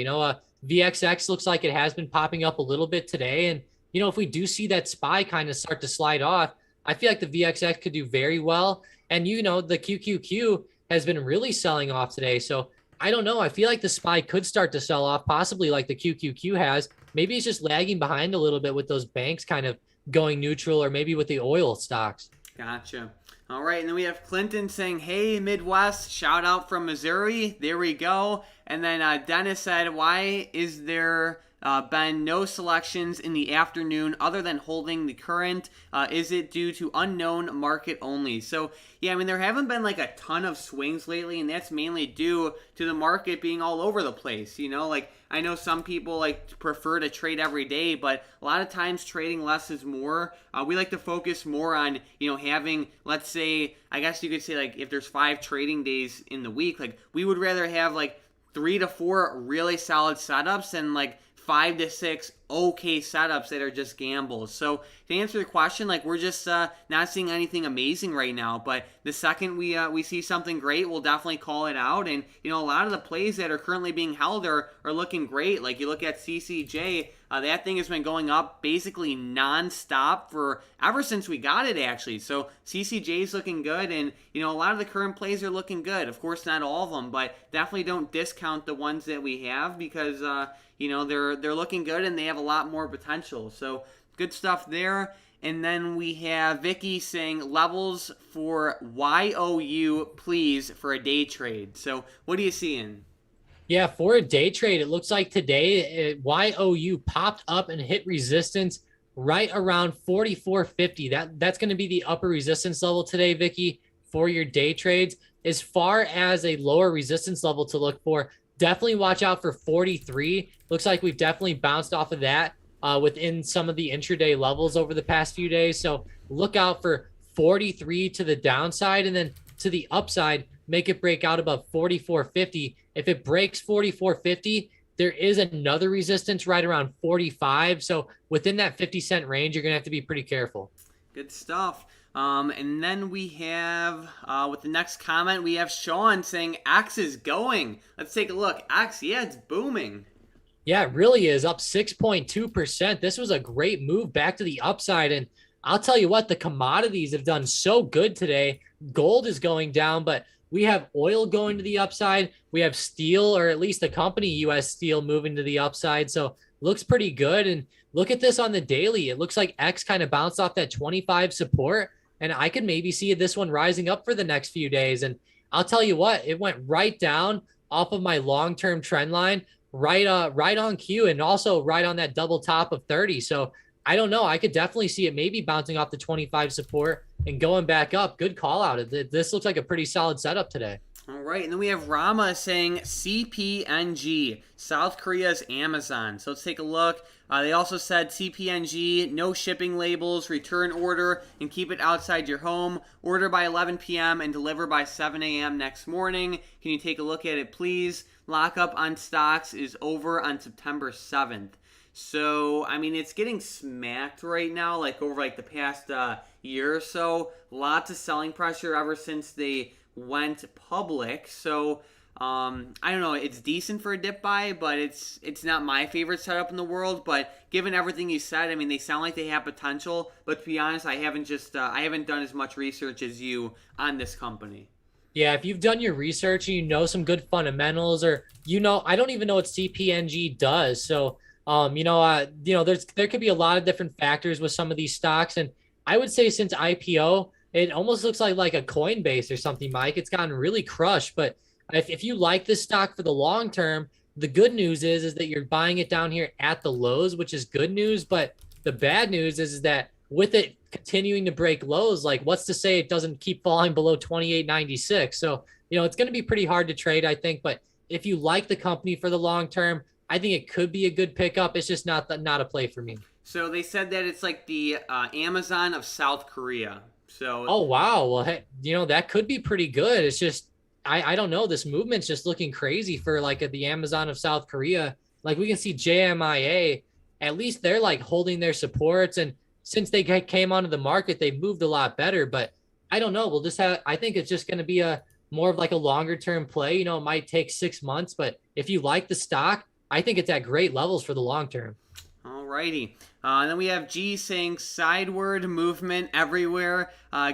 VXX looks like it has been popping up a little bit today. And, if we do see that SPY kind of start to slide off, I feel like the VXX could do very well. And, the QQQ has been really selling off today. So I don't know. I feel like the SPY could start to sell off, possibly like the QQQ has. Maybe it's just lagging behind a little bit with those banks kind of going neutral, or maybe with the oil stocks. Gotcha. All right, and then we have Clinton saying, hey, Midwest, shout out from Missouri. There we go. And then Dennis said, why is there been no selections in the afternoon other than holding the current. Is it due to unknown market only? So, yeah, I mean, there haven't been like a ton of swings lately, and that's mainly due to the market being all over the place. Like I know some people like prefer to trade every day, but a lot of times trading less is more. We like to focus more on, having, let's say, I guess you could say like if there's 5 trading days in the week, like we would rather have like 3 to 4 really solid setups and like 5 to 6 okay setups that are just gambles. So to answer the question, like we're just not seeing anything amazing right now. But the second we see something great, we'll definitely call it out. And a lot of the plays that are currently being held are looking great. Like you look at CCJ, that thing has been going up basically nonstop for ever since we got it actually. So CCJ is looking good, and a lot of the current plays are looking good. Of course, not all of them, but definitely don't discount the ones that we have because they're looking good and they have a lot more potential. So good stuff there. And then we have Vicky saying levels for YOU, please, for a day trade. So what are you seeing? Yeah, for a day trade, it looks like today YOU popped up and hit resistance right around 44.50. That's going to be the upper resistance level today, Vicky, for your day trades. As far as a lower resistance level to look for, definitely watch out for 43. Looks like we've definitely bounced off of that within some of the intraday levels over the past few days. So look out for 43 to the downside, and then to the upside, make it break out above 44.50. If it breaks 44.50, there is another resistance right around 45. So within that 50-cent range, you're going to have to be pretty careful. Good stuff. And then we have, with the next comment, we have Sean saying X is going. Let's take a look. X, yeah, it's booming. Yeah, it really is up 6.2%. This was a great move back to the upside. And I'll tell you what, the commodities have done so good today. Gold is going down, but we have oil going to the upside. We have steel, or at least the company US Steel, moving to the upside. So looks pretty good. And look at this on the daily. It looks like X kind of bounced off that 25 support. And I could maybe see this one rising up for the next few days. And I'll tell you what, it went right down off of my long-term trend line, right on cue, and also right on that double top of 30. So I don't know. I could definitely see it maybe bouncing off the 25 support and going back up. Good call out. This looks like a pretty solid setup today. All right, and then we have Rama saying CPNG, South Korea's Amazon. So let's take a look. They also said CPNG, no shipping labels, return order, and keep it outside your home. Order by 11 p.m. and deliver by 7 a.m. next morning. Can you take a look at it, please? Lockup on stocks is over on September 7th. So, I mean, it's getting smacked right now, like over like the past year or so. Lots of selling pressure ever since they went public. So I don't know, it's decent for a dip buy, but it's not my favorite setup in the world. But given everything you said, I mean, they sound like they have potential, but to be honest, I haven't done as much research as you on this company. Yeah, if you've done your research and you know some good fundamentals, or I don't even know what CPNG does. So there could be a lot of different factors with some of these stocks, and I would say since IPO, it almost looks like a Coinbase or something, Mike. It's gotten really crushed. But if you like this stock for the long term, the good news is that you're buying it down here at the lows, which is good news. But the bad news is that with it continuing to break lows, like what's to say it doesn't keep falling below 28.96? So, it's going to be pretty hard to trade, I think. But if you like the company for the long term, I think it could be a good pickup. It's just not a play for me. So they said that it's like the Amazon of South Korea. So, oh, wow. Well, hey, that could be pretty good. It's just, I don't know. This movement's just looking crazy for like the Amazon of South Korea. Like we can see JMIA, at least they're like holding their supports. And since they came onto the market, they've moved a lot better. But I don't know. I think it's just going to be more of like a longer term play. It might take 6 months, but if you like the stock, I think it's at great levels for the long term. Alrighty. And then we have G saying sideward movement everywhere.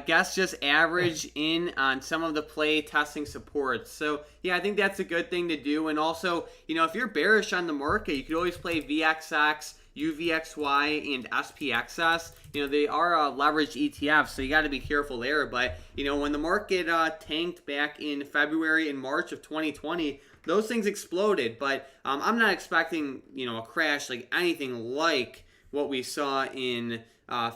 Guess just average in on some of the play testing supports. So, yeah, I think that's a good thing to do. And also, if you're bearish on the market, you could always play VXX, UVXY, and SPXS. They are leveraged ETFs, so you got to be careful there. But, when the market tanked back in February and March of 2020, those things exploded. But I'm not expecting, a crash like anything like what we saw in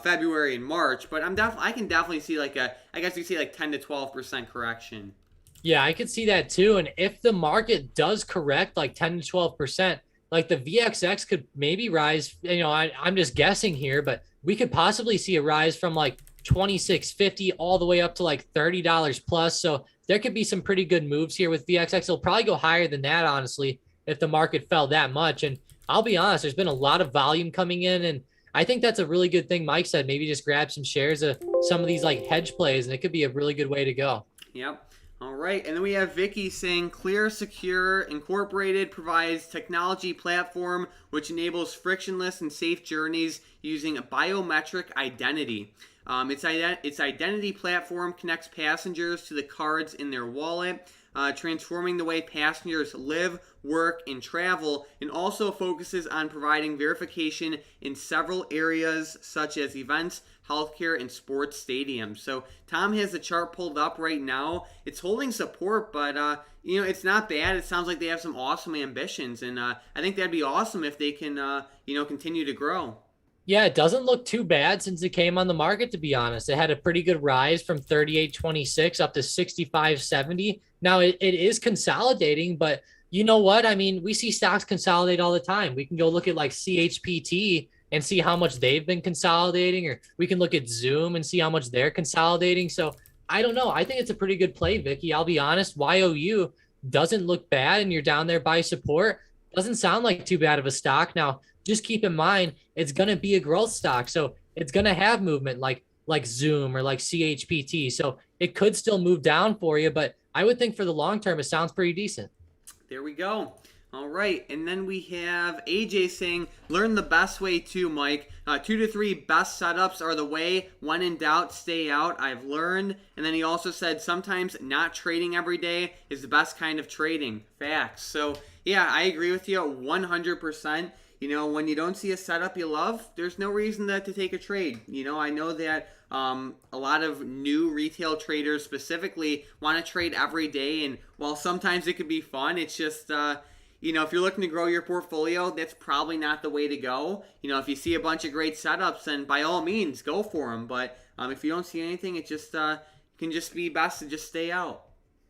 February and March. But I can definitely see like I guess you see like 10 to 12% correction. Yeah, I could see that too. And if the market does correct like 10 to 12%, like the VXX could maybe rise. I'm just guessing here, but we could possibly see a rise from like 26.50 all the way up to like $30 plus. So there could be some pretty good moves here with VXX. It'll probably go higher than that, honestly, if the market fell that much. And I'll be honest, there's been a lot of volume coming in, and I think that's a really good thing. Mike said maybe just grab some shares of some of these like hedge plays, and it could be a really good way to go. Yep. All right, and then we have Vicky saying Clear Secure Incorporated provides technology platform which enables frictionless and safe journeys using a biometric identity. Its identity platform connects passengers to the cards in their wallet, transforming the way passengers live, work, and travel, and also focuses on providing verification in several areas such as events, healthcare, and sports stadiums. So Tom has the chart pulled up right now. It's holding support, but it's not bad. It sounds like they have some awesome ambitions, and I think that'd be awesome if they can continue to grow. Yeah, it doesn't look too bad since it came on the market, to be honest. It had a pretty good rise from 38.26 up to 65.70. Now it is consolidating, but you know what? I mean, we see stocks consolidate all the time. We can go look at like CHPT and see how much they've been consolidating, or we can look at Zoom and see how much they're consolidating. So I don't know. I think it's a pretty good play, Vicky. I'll be honest. YOU doesn't look bad, and you're down there by support. Doesn't sound like too bad of a stock. Now, just keep in mind, it's going to be a growth stock. So it's going to have movement like Zoom or like CHPT. So it could still move down for you, but I would think for the long term, it sounds pretty decent. There we go. All right, and then we have AJ saying, learn the best way too, Mike. 2 to 3 best setups are the way. When in doubt, stay out. I've learned. And then he also said sometimes not trading every day is the best kind of trading. Facts. So, yeah, I agree with you 100%. When you don't see a setup you love, there's no reason to take a trade. I know that a lot of new retail traders specifically want to trade every day. And while sometimes it could be fun, it's just, if you're looking to grow your portfolio, that's probably not the way to go. If you see a bunch of great setups, then by all means, go for them. But if you don't see anything, it just can just be best to just stay out.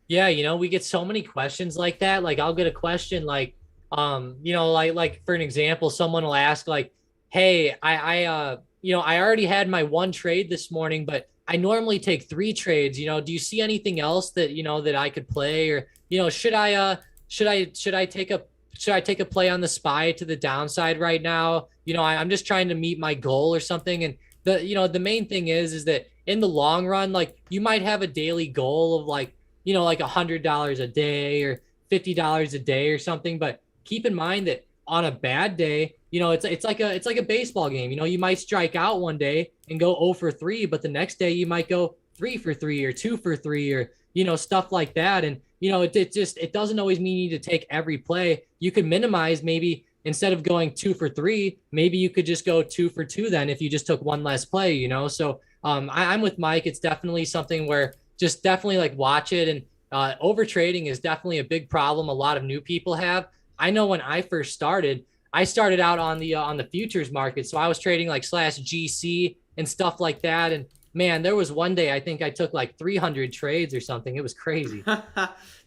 Yeah, we get so many questions like that. Like I'll get a question like, like for an example, someone will ask like, hey, I already had my one trade this morning, but I normally take 3 trades. Do you see anything else that, that I could play, or, should I take a play on the SPY to the downside right now? I'm just trying to meet my goal or something. And the main thing is that in the long run, like you might have a daily goal of like $100 a day or $50 a day or something, but keep in mind that on a bad day, it's like a baseball game. You might strike out one day and go 0 for 3, but the next day you might go 3 for 3 or 2 for 3 or stuff like that. And it doesn't always mean you need to take every play. You could minimize, maybe instead of going 2 for 3, maybe you could just go 2 for 2 then if you just took one less play. So I'm with Mike. It's definitely something where just definitely like watch it. And over trading is definitely a big problem a lot of new people have. I know when I first started, I started out on the futures market. So I was trading like /GC and stuff like that. And man, there was one day I think I took like 300 trades or something. It was crazy.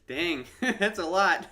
Dang, that's a lot.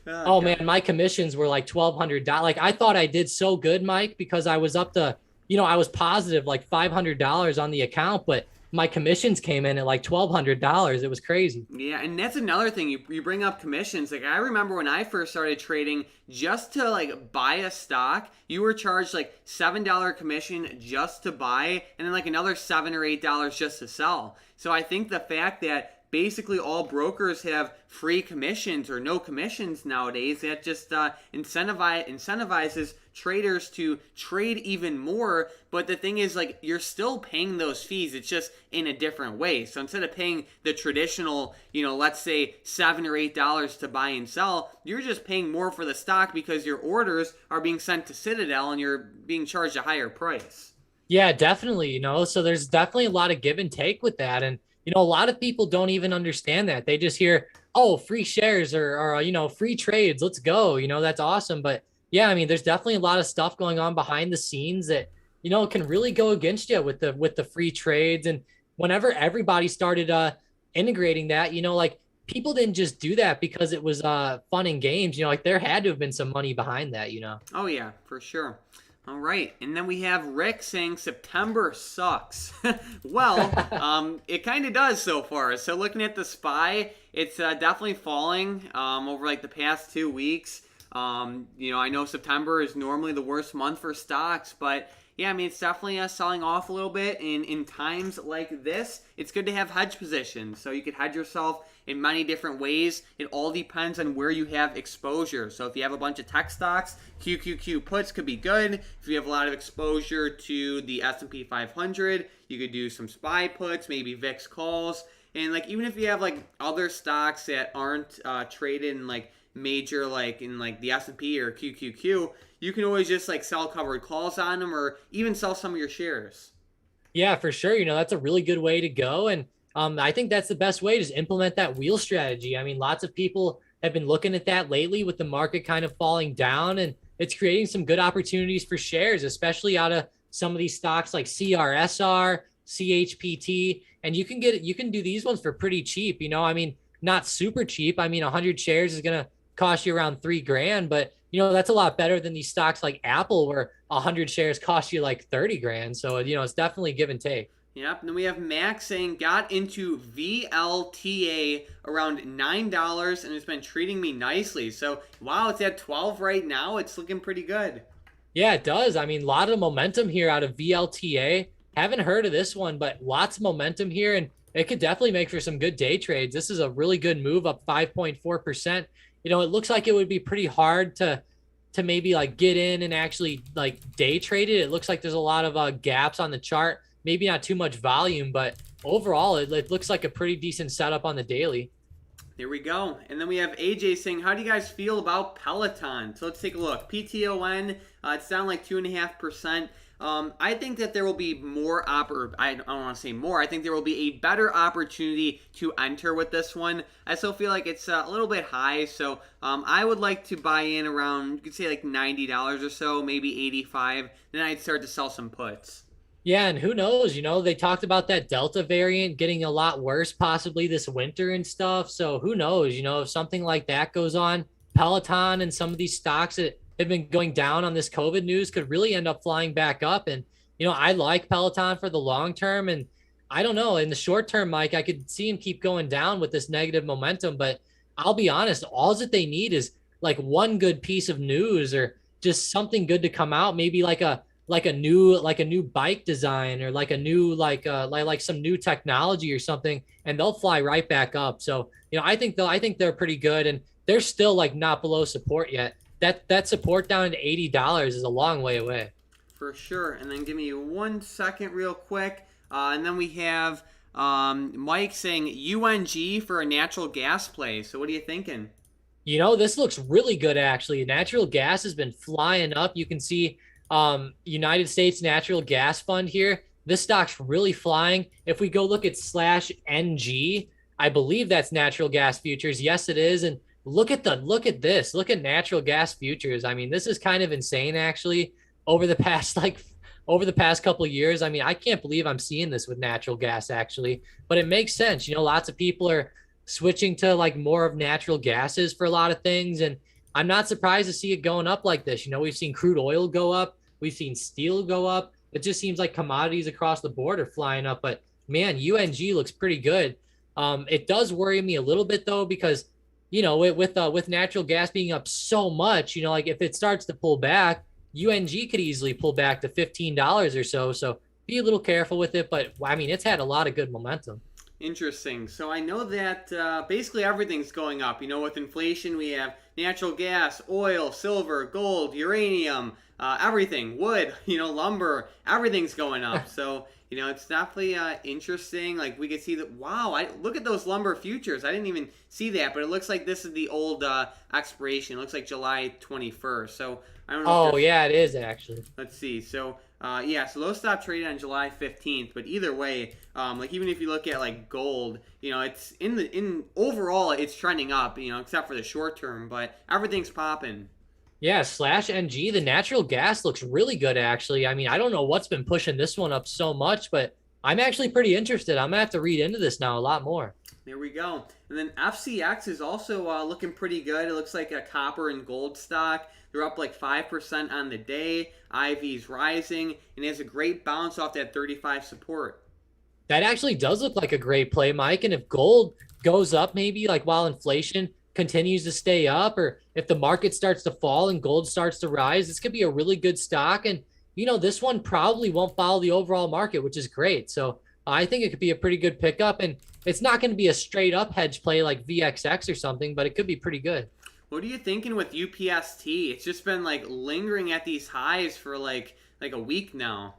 Oh man, my commissions were like $1,200. Like I thought I did so good, Mike, because I was up to, I was positive like $500 on the account, but my commissions came in at like $1,200. It was crazy. Yeah, and that's another thing. You bring up commissions. Like I remember when I first started trading, just to like buy a stock, you were charged like $7 commission just to buy, and then like another $7 or $8 just to sell. So I think the fact that basically all brokers have free commissions or no commissions nowadays, that just incentivizes traders to trade even more. But the thing is, like, you're still paying those fees, it's just in a different way. So instead of paying the traditional, let's say $7 or $8 to buy and sell, you're just paying more for the stock because your orders are being sent to Citadel and you're being charged a higher price. Yeah, definitely. So there's definitely a lot of give and take with that. And a lot of people don't even understand that. They just hear, oh, free shares or free trades. Let's go. That's awesome. But yeah, I mean, there's definitely a lot of stuff going on behind the scenes that, can really go against you with the free trades. And whenever everybody started integrating that, like people didn't just do that because it was fun and games, like there had to have been some money behind that. Oh, yeah, for sure. All right, and then we have Rick saying September sucks. Well, it kind of does so far. So looking at the SPY, it's definitely falling over like the past 2 weeks. I know September is normally the worst month for stocks, but yeah, I mean, it's definitely selling off a little bit. In times like this, it's good to have hedge positions. So you could hedge yourself in many different ways. It all depends on where you have exposure. So if you have a bunch of tech stocks, QQQ puts could be good. If you have a lot of exposure to the S&P 500, you could do some SPY puts, maybe VIX calls. And like even if you have like other stocks that aren't traded in like major like in like the S&P or QQQ, you can always just like sell covered calls on them or even sell some of your shares. Yeah, for sure. That's a really good way to go. And I think that's the best way, to implement that wheel strategy. I mean, lots of people have been looking at that lately with the market kind of falling down, and it's creating some good opportunities for shares, especially out of some of these stocks like CRSR, CHPT, and you can do these ones for pretty cheap. I mean, not super cheap. I mean, 100 shares is going to cost you around $3,000, but that's a lot better than these stocks like Apple where 100 shares cost you like 30 grand. So, it's definitely give and take. Yep, and then we have Max saying got into VLTA around $9 and it's been treating me nicely. So, wow, it's at 12 right now. It's looking pretty good. Yeah, it does. I mean, a lot of momentum here out of VLTA. Haven't heard of this one, but lots of momentum here, and it could definitely make for some good day trades. This is a really good move, up 5.4%. It looks like it would be pretty hard to maybe like get in and actually like day trade it. It looks like there's a lot of gaps on the chart. Maybe not too much volume, but overall, it looks like a pretty decent setup on the daily. There we go. And then we have AJ saying, how do you guys feel about Peloton? So let's take a look. PTON, it's down like 2.5%. I think that there will be I don't want to say more. I think there will be a better opportunity to enter with this one. I still feel like it's a little bit high, so I would like to buy in around, you could say like $90 or so, maybe 85. Then I'd start to sell some puts. Yeah, and who knows, they talked about that Delta variant getting a lot worse possibly this winter and stuff. So who knows, if something like that goes on, Peloton and some of these stocks that have been going down on this COVID news could really end up flying back up. And, I like Peloton for the long term. And I don't know, in the short term, Mike, I could see him keep going down with this negative momentum. But I'll be honest, all that they need is like one good piece of news or just something good to come out, maybe like a new bike design or like a new like some new technology or something, and they'll fly right back up. So I think they're pretty good, and they're still like not below support yet. That support down to $80 is a long way away. For sure. And then give me 1 second real quick, and then we have Mike saying UNG for a natural gas play. So what are you thinking? This looks really good actually. Natural gas has been flying up. You can see United States Natural Gas Fund here. This stock's really flying. If we go look at /NG, I believe that's natural gas futures. Yes, it is. And look at this. Look at natural gas futures. I mean, this is kind of insane actually. Over the past couple of years, I mean, I can't believe I'm seeing this with natural gas actually. But it makes sense. Lots of people are switching to like more of natural gases for a lot of things, and I'm not surprised to see it going up like this. We've seen crude oil go up. We've seen steel go up. It just seems like commodities across the board are flying up. But, man, UNG looks pretty good. It does worry me a little bit, though, because, with natural gas being up so much, like if it starts to pull back, UNG could easily pull back to $15 or so. So be a little careful with it. But, I mean, it's had a lot of good momentum. Interesting. So I know that basically everything's going up. With inflation, we have natural gas, oil, silver, gold, uranium, everything, wood, lumber, everything's going up. So, it's definitely interesting. Like we could see that. Wow, I look at those lumber futures. I didn't even see that, but it looks like this is the old expiration. It looks like July 21st. So I don't know. Oh, yeah, it is actually. Let's see. So so those stopped trading on July 15th. But either way, like even if you look at like gold, it's in overall it's trending up. Except for the short term, but everything's popping. Yeah, slash NG, the natural gas looks really good, actually. I mean, I don't know what's been pushing this one up so much, but I'm actually pretty interested. I'm going to have to read into this now a lot more. There we go. And then FCX is also looking pretty good. It looks like a copper and gold stock. They're up like 5% on the day. IV's rising, and it has a great bounce off that 35 support. That actually does look like a great play, Mike. And if gold goes up maybe like while inflation continues to stay up, or if the market starts to fall and gold starts to rise, this could be a really good stock. And, this one probably won't follow the overall market, which is great. So I think it could be a pretty good pickup. And it's not going to be a straight up hedge play like VXX or something, but it could be pretty good. What are you thinking with UPST? It's just been like lingering at these highs for like a week now.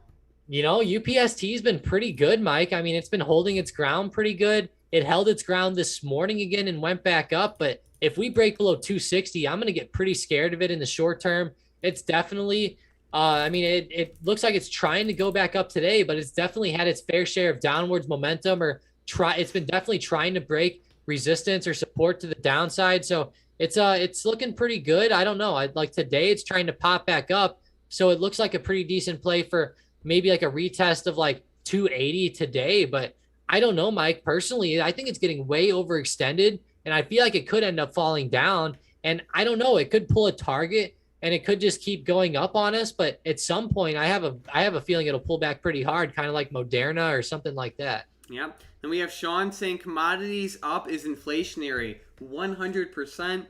UPST has been pretty good, Mike. I mean, it's been holding its ground pretty good. It held its ground this morning again and went back up. But if we break below 260, I'm going to get pretty scared of it in the short term. It's definitely, it looks like it's trying to go back up today, but it's definitely had its fair share of downwards momentum, it's been definitely trying to break resistance or support to the downside. So it's looking pretty good. I don't know. Like today it's trying to pop back up. So it looks like a pretty decent play for maybe like a retest of like 280 today, but I don't know, Mike. Personally, I think it's getting way overextended, and I feel like it could end up falling down. And I don't know, it could pull a target, and it could just keep going up on us. But at some point, I have a feeling it'll pull back pretty hard, kind of like Moderna or something like that. Yep. Then we have Sean saying commodities up is inflationary, 100%.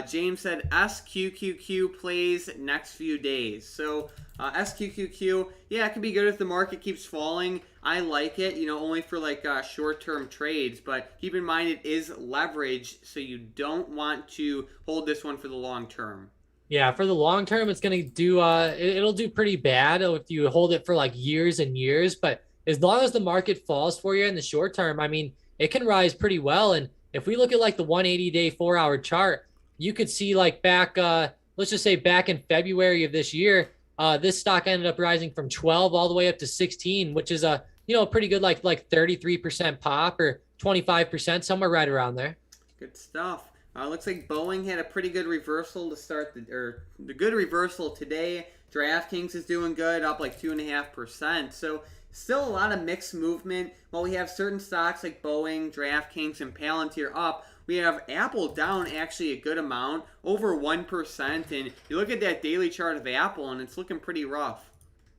James said SQQQ plays next few days. So SQQQ, yeah, it can be good if the market keeps falling. I like it, only for like short-term trades. But keep in mind it is leverage, so you don't want to hold this one for the long term. Yeah, for the long term, it's going to do, it'll do pretty bad if you hold it for like years and years. But as long as the market falls for you in the short term, I mean, it can rise pretty well. And if we look at like the 180-day 4-hour chart, you could see like back, let's just say back in February of this year, this stock ended up rising from 12 all the way up to 16, which is a pretty good like 33% pop or 25%, somewhere right around there. Good stuff. Looks like Boeing had a pretty good reversal to start the good reversal today. DraftKings is doing good, up like 2.5%. So still a lot of mixed movement. While we have certain stocks like Boeing, DraftKings, and Palantir up, we have Apple down actually a good amount, over 1%. And you look at that daily chart of Apple, and it's looking pretty rough.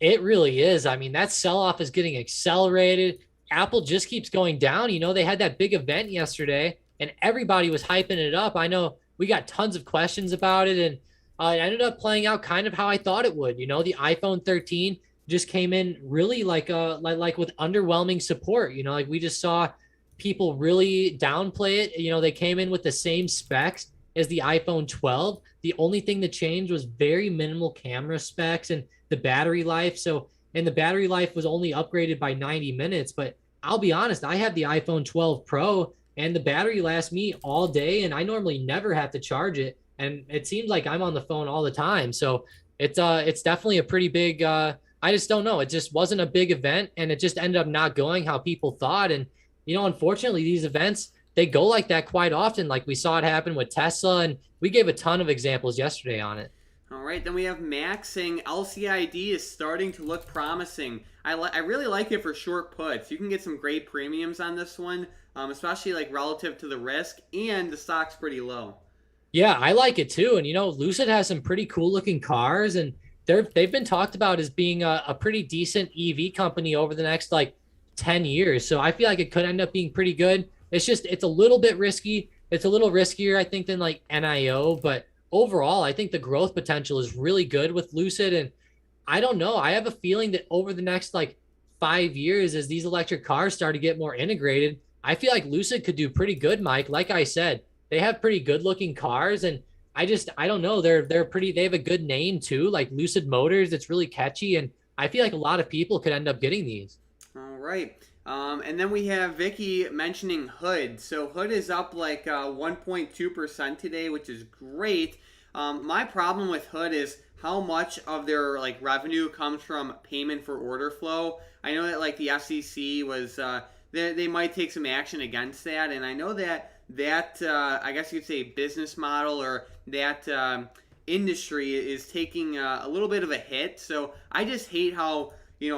It really is. I mean, that sell-off is getting accelerated. Apple just keeps going down. They had that big event yesterday, and everybody was hyping it up. I know we got tons of questions about it, and it ended up playing out kind of how I thought it would. The iPhone 13 just came in really like with underwhelming support. Like we just saw people really downplay it. They came in with the same specs as the iPhone 12. The only thing that changed was very minimal camera specs and the battery life. And the battery life was only upgraded by 90 minutes. But I'll be honest, I have the iPhone 12 Pro, and the battery lasts me all day, and I normally never have to charge it. And it seems like I'm on the phone all the time. So it's definitely a pretty big, I just don't know. It just wasn't a big event, and it just ended up not going how people thought. And, unfortunately, these events, they go like that quite often. Like we saw it happen with Tesla, and we gave a ton of examples yesterday on it. All right, then we have Max saying LCID is starting to look promising. I really like it for short puts. You can get some great premiums on this one, especially like relative to the risk, and the stock's pretty low. Yeah, I like it too. And, Lucid has some pretty cool looking cars, and they've been talked about as being a pretty decent EV company over the next like 10 years. So I feel like it could end up being pretty good. It's a little bit risky. It's a little riskier, I think, than like NIO, but overall, I think the growth potential is really good with Lucid. And I don't know, I have a feeling that over the next like 5 years, as these electric cars start to get more integrated, I feel like Lucid could do pretty good, Mike. Like I said, they have pretty good looking cars, and I don't know. They're pretty. They have a good name too, like Lucid Motors. It's really catchy, and I feel like a lot of people could end up getting these. All right. And then we have Vicky mentioning Hood. So Hood is up like 1.2% today, which is great. My problem with Hood is how much of their like revenue comes from payment for order flow. I know that like the FCC was they might take some action against that, and I know that I guess you could say business model or that industry is taking a little bit of a hit. So I just hate how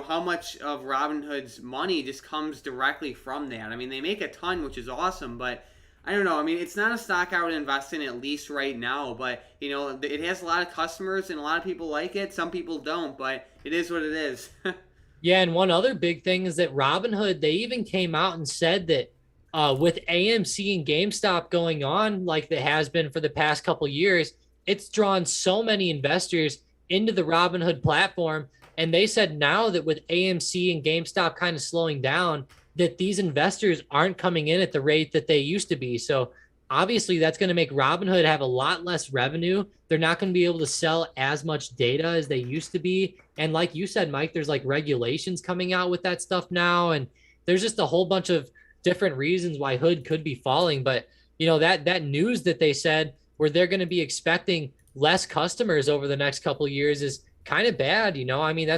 how much of Robinhood's money just comes directly from that. I mean, they make a ton, which is awesome, but I don't know. I mean, it's not a stock I would invest in at least right now, but it has a lot of customers and a lot of people like it. Some people don't, but it is what it is. Yeah, and one other big thing is that Robinhood, they even came out and said that with AMC and GameStop going on like it has been for the past couple years, it's drawn so many investors into the Robinhood platform. And they said now that with AMC and GameStop kind of slowing down, that these investors aren't coming in at the rate that they used to be. So obviously that's going to make Robinhood have a lot less revenue. They're not going to be able to sell as much data as they used to be. And like you said, Mike, there's like regulations coming out with that stuff now. And there's just a whole bunch of different reasons why Hood could be falling. But that news that they said where they're going to be expecting less customers over the next couple of years is kind of bad. I mean,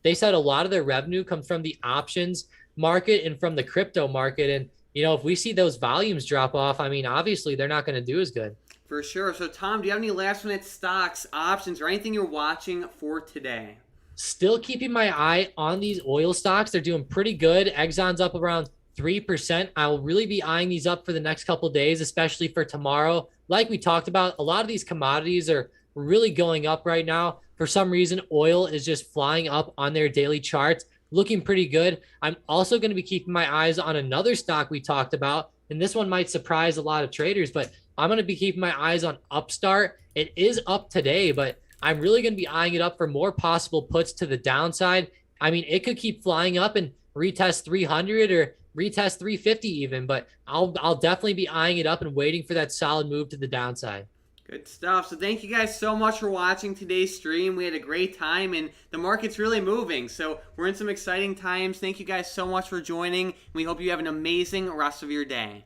they said a lot of their revenue comes from the options market and from the crypto market. And, if we see those volumes drop off, I mean, obviously they're not going to do as good. For sure. So, Tom, do you have any last minute stocks, options, or anything you're watching for today? Still keeping my eye on these oil stocks. They're doing pretty good. Exxon's up around 3%. I will really be eyeing these up for the next couple of days, especially for tomorrow. Like we talked about, a lot of these commodities are really going up right now. For some reason, oil is just flying up on their daily charts, looking pretty good. I'm also going to be keeping my eyes on another stock we talked about, and this one might surprise a lot of traders, but I'm going to be keeping my eyes on Upstart. It is up today, but I'm really going to be eyeing it up for more possible puts to the downside. I mean, it could keep flying up and retest 300 or retest 350 even, but I'll definitely be eyeing it up and waiting for that solid move to the downside. Good stuff. So thank you guys so much for watching today's stream. We had a great time, and the market's really moving. So we're in some exciting times. Thank you guys so much for joining. We hope you have an amazing rest of your day.